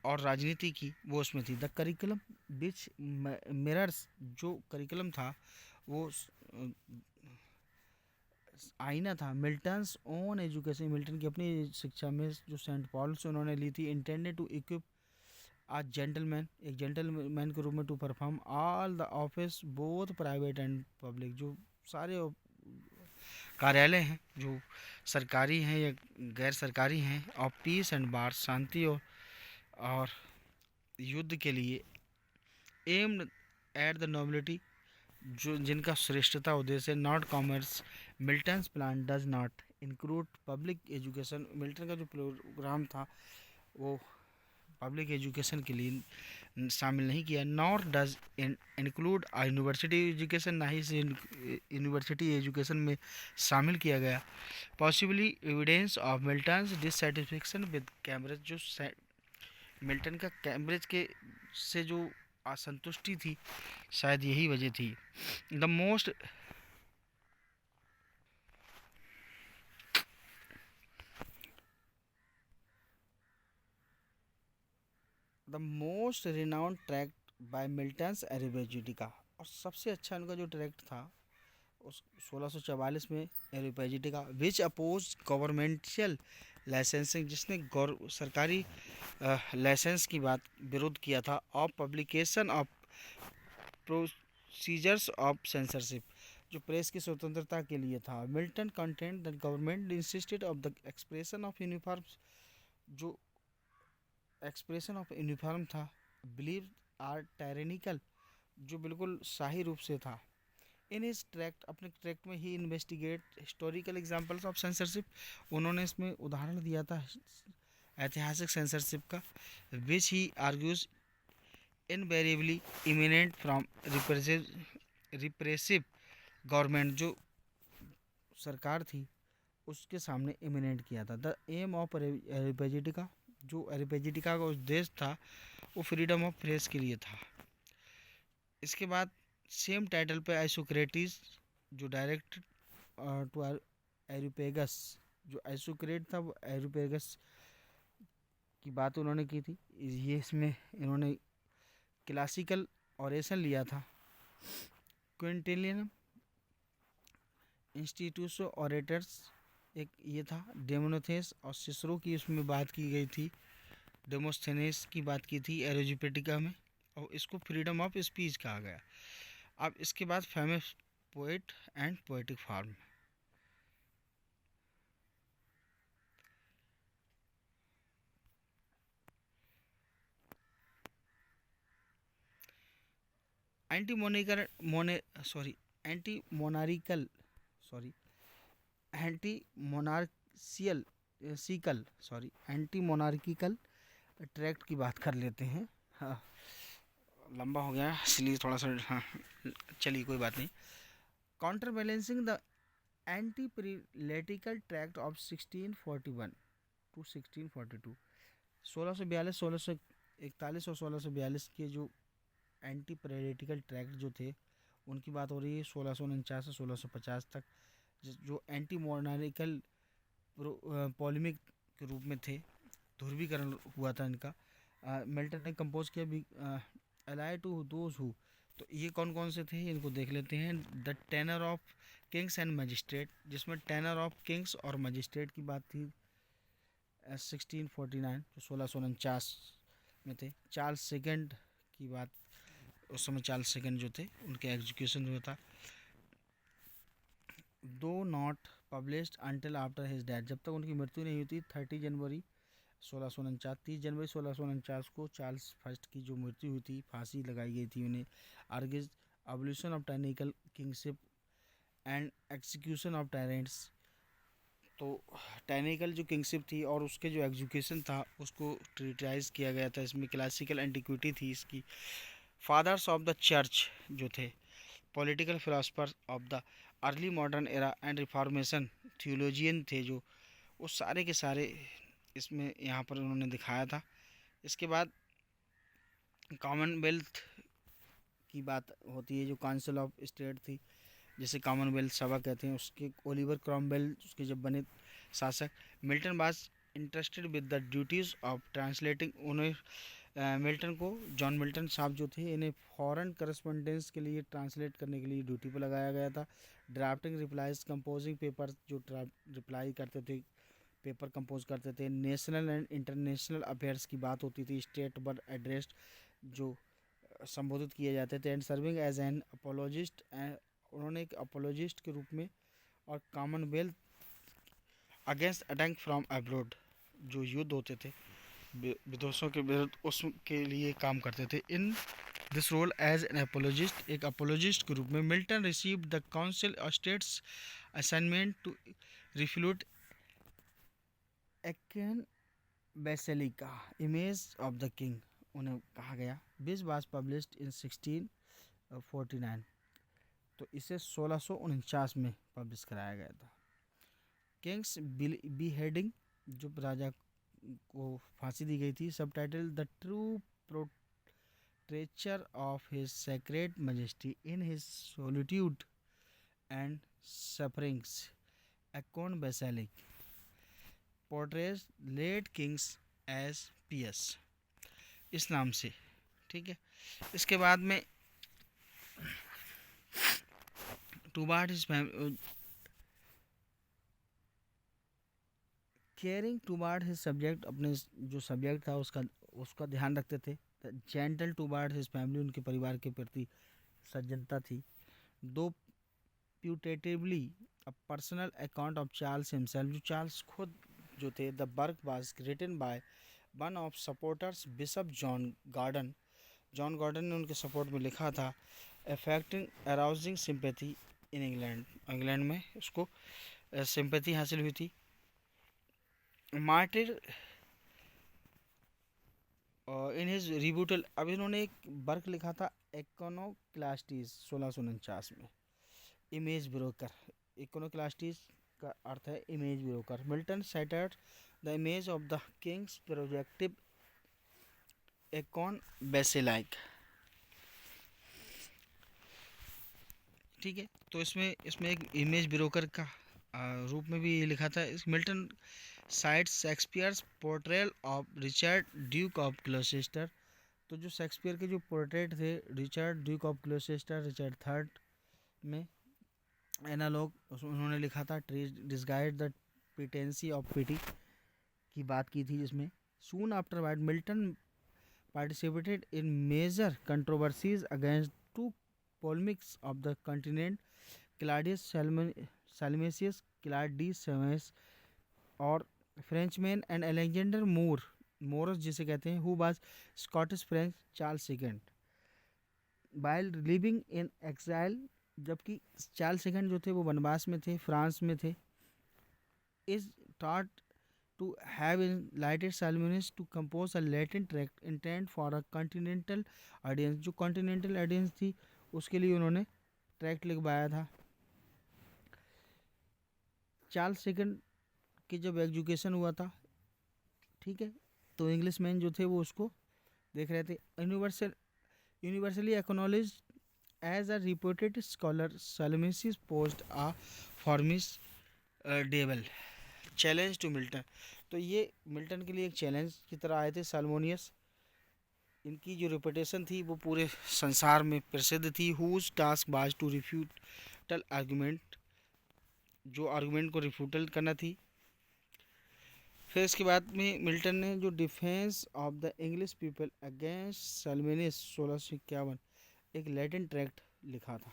और राजनीति की, वो उसमें थी। द करिकुलम विच मिरर्स, जो करिकुलम था वो आईना था। मिल्टन्स ओन एजुकेशन, मिल्टन की अपनी शिक्षा में जो सेंट पॉल से उन्होंने ली थी। Intended to equip a gentleman, एक जेंटलमैन के रूप में, to perform all the office both private and public, जो सारे कार्यालय हैं, जो सरकारी हैं या गैर सरकारी हैं, ऑफ पीस एंड वार, शांति और युद्ध के लिए। एम्ड एट द नोबिलिटी, जो जिनका श्रेष्ठता उद्देश्य। Not commerce, Milton's plan does not include public education, Milton का जो प्रोग्राम था वो पब्लिक एजुकेशन के लिए शामिल नहीं किया। Nor does include university education, ना ही इसे यूनिवर्सिटी एजुकेशन में शामिल किया गया। Possibly evidence of Milton's dissatisfaction with Cambridge, जो मिल्टन का कैम्ब्रिज के से जो असंतुष्टि थी, शायद यही वजह थी। The most renowned tract by Milton's Areopagitica, और सबसे अच्छा उनका जो ट्रैक्ट था उस 1644 में एरिपेजिटिका, विच अपोज गवर्नमेंशियल लाइसेंसिंग, जिसने सरकारी लाइसेंस की बात विरोध किया था, of publication of procedures of censorship, जो प्रेस की स्वतंत्रता के लिए था। Milton content that government insisted of the expression of uniform, जो एक्सप्रेशन ऑफ यूनिफॉर्म था, बिलीव आर टायरेनिकल, जो बिल्कुल शाही रूप से था। इन इस ट्रैक्ट, अपने ट्रैक्ट में he investigate historical examples of censorship, उन्होंने इसमें उदाहरण दिया था ऐतिहासिक सेंसरशिप का, which he argues invariably eminent from repressive government, जो सरकार थी उसके सामने इमिनेंट किया था। द एम ऑफ एरिपेजिटिका, जो एरिपेजिटिका का उद्देश्य था वो फ्रीडम ऑफ प्रेस के लिए था। इसके बाद सेम टाइटल पे आइसोक्रेटिस, जो डायरेक्ट टू एरिपेगस, जो आइसोक्रेट था वो एरिपेगस की बात उन्होंने की थी। ये इसमें इन्होंने क्लासिकल ऑरेशन लिया था। क्विंटिलियन इंस्टीट्यूट ऑरेटर्स एक ये था। डेमोथेस और सिसरो की उसमें बात की गई थी, डेमोस्थेनेस की बात की थी एरिजिपेटिका में, और इसको फ्रीडम ऑफ स्पीच कहा गया। अब इसके बाद famous poet and poetic form, anti monarchical anti monarchical tract की बात कर लेते हैं। हाँ, लंबा हो गया इसलिए थोड़ा सा, हाँ चलिए कोई बात नहीं। Counter balancing the anti prelatical tract of 1641 to 1642, 1642, 1641 और 1642 के जो एंटी प्रेलेटिकल ट्रैक्ट जो थे उनकी बात हो रही है 1649 से 1650 तक, जो एंटी मोनारिकल पॉलिमिक के रूप में थे। ध्रुवीकरण हुआ था इनका। मिल्टन ने कंपोज किया भी अलाई टू दोज हु, तो ये कौन कौन से थे इनको देख लेते हैं। The tenure of kings and magistrate, जिसमें टेनर ऑफ किंग्स और मजिस्ट्रेट की बात थी 1649, जो 1649 में थे। चार्ल्स सेकंड की बात, उस समय चार्ल्स सेकंड जो थे उनके एग्जीक्यूशन जो था। दो not published until after his death, जब तक उनकी मृत्यु नहीं हुई थी 30 जनवरी 1649, 30 जनवरी 1649 को चार्ल्स फर्स्ट की जो मृत्यु हुई थी, फांसी लगाई गई थी उन्हें। Argues abolition of tyrannical kingship and execution of tyrants, तो टाइनिकल जो किंगशिप थी और उसके जो एग्जीक्यूशन था उसको ट्रिटाइज किया गया था। इसमें क्लासिकल एंटिक्विटी थी इसकी। फादर्स ऑफ द चर्च जो थे, political philosopher of the early modern era and reformation theologian थे, जो वो सारे के सारे इसमें यहाँ पर उन्होंने दिखाया था। इसके बाद कॉमनवेल्थ की बात होती है, जो काउंसिल ऑफ स्टेट थी जिसे कॉमनवेल्थ सभा कहते हैं, उसके ओलिवर क्रॉमवेल उसके जब बने शासक। Milton was interested with the duties of translating, उन्हें मिल्टन को, जॉन मिल्टन साहब जो थे, इन्हें फॉरेन करस्पॉन्डेंस के लिए ट्रांसलेट करने के लिए ड्यूटी पर लगाया गया था। ड्राफ्टिंग रिप्लाईज, कंपोजिंग पेपर, जो रिप्लाई करते थे, पेपर कंपोज करते थे। नेशनल एंड इंटरनेशनल अफेयर्स की बात होती थी। स्टेट पर एड्रेस्ड जो संबोधित किए जाते थे। And serving as an apologist, उन्होंने एक अपोलॉजिस्ट के रूप में, और Commonwealth against attack from abroad, जो युद्ध होते थे विदेशों के विरुद्ध, उसके लिए काम करते थे। In this role as an apologist, एक अपोलॉजिस्ट के रूप में, Milton received the council of states assignment to refute Eikon Basilike image of the king, उन्हें कहा गया। दिस वाज पब्लिश्ड इन 1649, तो इसे 1649 में पब्लिश कराया गया था। किंग्स बीहेडिंग, जो राजा को फांसी दी गई थी। Subtitle the true portraiture of his sacred majesty in his solitude and sufferings, Eikon Basilike portrays late kings as pious, इस नाम से। ठीक है, इसके बाद में toward his caring toward his subject, अपने जो सब्जेक्ट था उसका ध्यान रखते थे। जेंटल टूबार्ड हिज फैमिली, उनके परिवार के प्रति सज्जनता थी। Though putatively a personal account of Charles himself, जो चार्ल्स खुद जो थे। The work was written by one of supporters bishop John Gauden, John Gauden ने उनके सपोर्ट में लिखा था। Affecting arousing sympathy in England, England में उसको सिंपैथी हासिल हुई थी। मार्टिर इन हिज रिब्यूटल, अब इन्होंने एक वर्क लिखा था इकोनोक्लास्टिस 1649 में। इमेज ब्रोकर, इकोनोक्लास्टिस का अर्थ है image breaker. Milton shattered the image of the king's projective Eikon Basilike. ठीक है, तो इसमें एक इमेज ब्रोकर का रूप में भी लिखा था। इस Milton cites Shakespeare's portrayal of Richard duke of Gloucester, तो जो शेक्सपियर के जो पोर्ट्रेट थे Richard duke of Gloucester, Richard third में एनालॉग उन्होंने लिखा था। डिस्गाइड द पिटेंसी ऑफ पिटी की बात की थी जिसमें। Soon after white Milton participated in major controversies against two polemics of the continent, Claudius Salmasius, Claude de Saumaise और फ्रेंचमैन एंड अलेक्जेंडर मोरस जिसे कहते हैं, who was Scottish French Charles second while living in exile, जबकि Charles second जो थे वो वनवास में थे, फ्रांस में थे। Is thought to have enlightened Salmonis to compose a Latin tract intent for a continental audience, जो continental audience थी उसके लिए उन्होंने ट्रैक्ट लिखवाया था। चार्ल्स सेकंड की जब एजुकेशन हुआ था, ठीक है, तो इंग्लिश मैन जो थे वो उसको देख रहे थे। Universally acknowledged as a reported scholar, Salmasius posed a formidable challenge to Milton, तो ये मिल्टन के लिए एक चैलेंज की तरह आए थे। साल्मोनियस, इनकी जो रेपुटेशन थी वो पूरे संसार में प्रसिद्ध थी। Whose task was to refutal argument, जो आर्गूमेंट को रिफ्यूटल करना थी। फिर इसके बाद में मिल्टन ने जो defence of the English people against Salmasius 1651 एक लैटिन ट्रैक्ट लिखा था।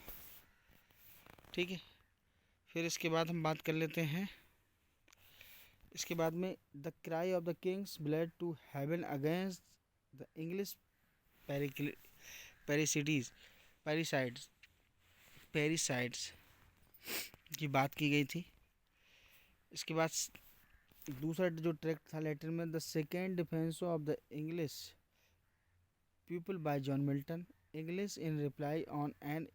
ठीक है, फिर इसके बाद हम बात कर लेते हैं। इसके बाद में the cry of the king's blood to heaven against the English parricides की बात की गई थी। इसके बाद दूसरा जो ट्रैक्ट था लैटिन में, the second defence of the English people bye John Milton, English in reply on an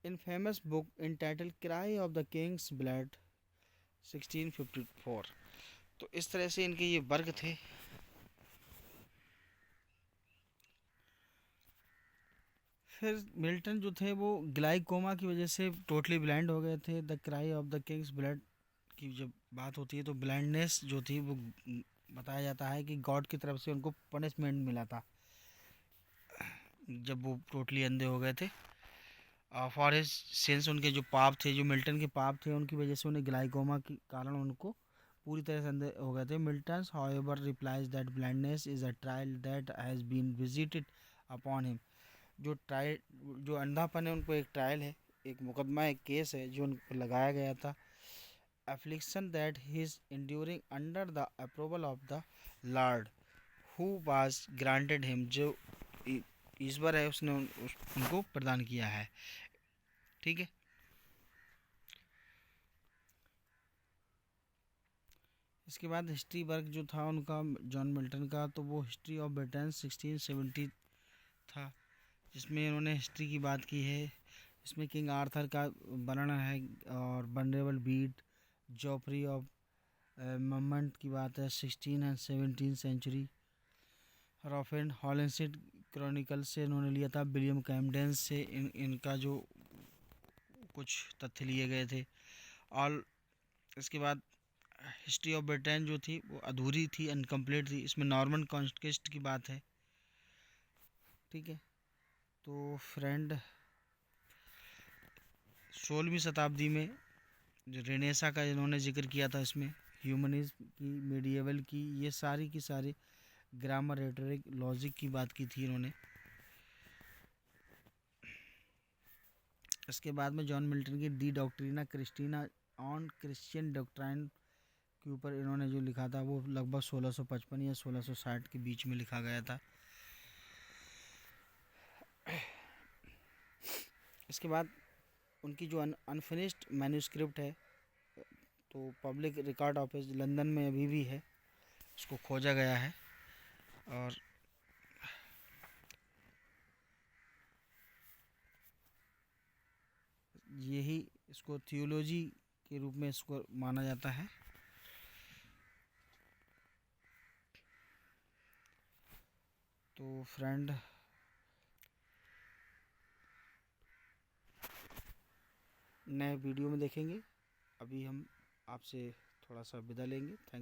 infamous book entitled cry of the king's blood 1654। तो इस तरह से इनके ये वर्ग थे। फिर मिल्टन जो थे वो ग्लाइकोमा की वजह से टोटली ब्लाइंड हो गए थे। The cry of the king's blood की जब बात होती है तो ब्लाइंडनेस जो थी वो बताया जाता है कि गॉड की तरफ से उनको पनिशमेंट मिला था जब वो टोटली अंधे हो गए थे। फॉर हिज सिंस, उनके जो पाप थे, जो मिल्टन के पाप थे, उनकी वजह से उन्हें ग्लाइकोमा के कारण उनको पूरी तरह से अंधे हो गए थे। Milton however replies that blindness is a trial that has been visited upon him, जो अंधापन है उनको एक ट्रायल है, एक मुकदमा, एक केस है जो उनको लगाया गया था। Affliction that he is enduring under the approval of the Lord who was granted him, जो ईश्वर है उसने उनको प्रदान किया है। ठीक है, इसके बाद हिस्ट्री वर्क जो था उनका जॉन मिल्टन का, तो वो हिस्ट्री ऑफ ब्रिटेन 1670 था, जिसमें उन्होंने हिस्ट्री की बात की है। इसमें किंग आर्थर का वर्णन है और venerable Bede, Geoffrey of Monmouth की बात है 16 and 17 century. Raphael Holinshed chronicle से इन्होंने लिया था, विलियम कैम्डेन से इनका जो कुछ तथ्य लिए गए थे। और इसके बाद हिस्ट्री ऑफ ब्रिटेन जो थी वो अधूरी थी, अनकम्प्लीट थी, इसमें नॉर्मन कॉन्क्वेस्ट की बात है। ठीक है, तो फ्रेंड 16वीं शताब्दी में जो रेनेसा का इन्होंने जिक्र किया था, इसमें ह्यूमनिज्म की, मेडिएवल की, ये सारी की सारी ग्रामर, रेटोरिक, लॉजिक की बात की थी इन्होंने। इसके बाद में जॉन मिल्टन की De Doctrina Christiana on Christian doctrine के ऊपर इन्होंने जो लिखा था वो लगभग 1655 या 1660 के बीच में लिखा गया था। इसके बाद उनकी जो अनफिनिश्ड मैन्यूस्क्रिप्ट है, तो पब्लिक रिकॉर्ड ऑफिस लंदन में अभी भी है, उसको खोजा गया है। और यही इसको थियोलॉजी के रूप में इसको माना जाता है। तो फ्रेंड नए वीडियो में देखेंगे। अभी हम आपसे थोड़ा सा विदा लेंगे। थैंक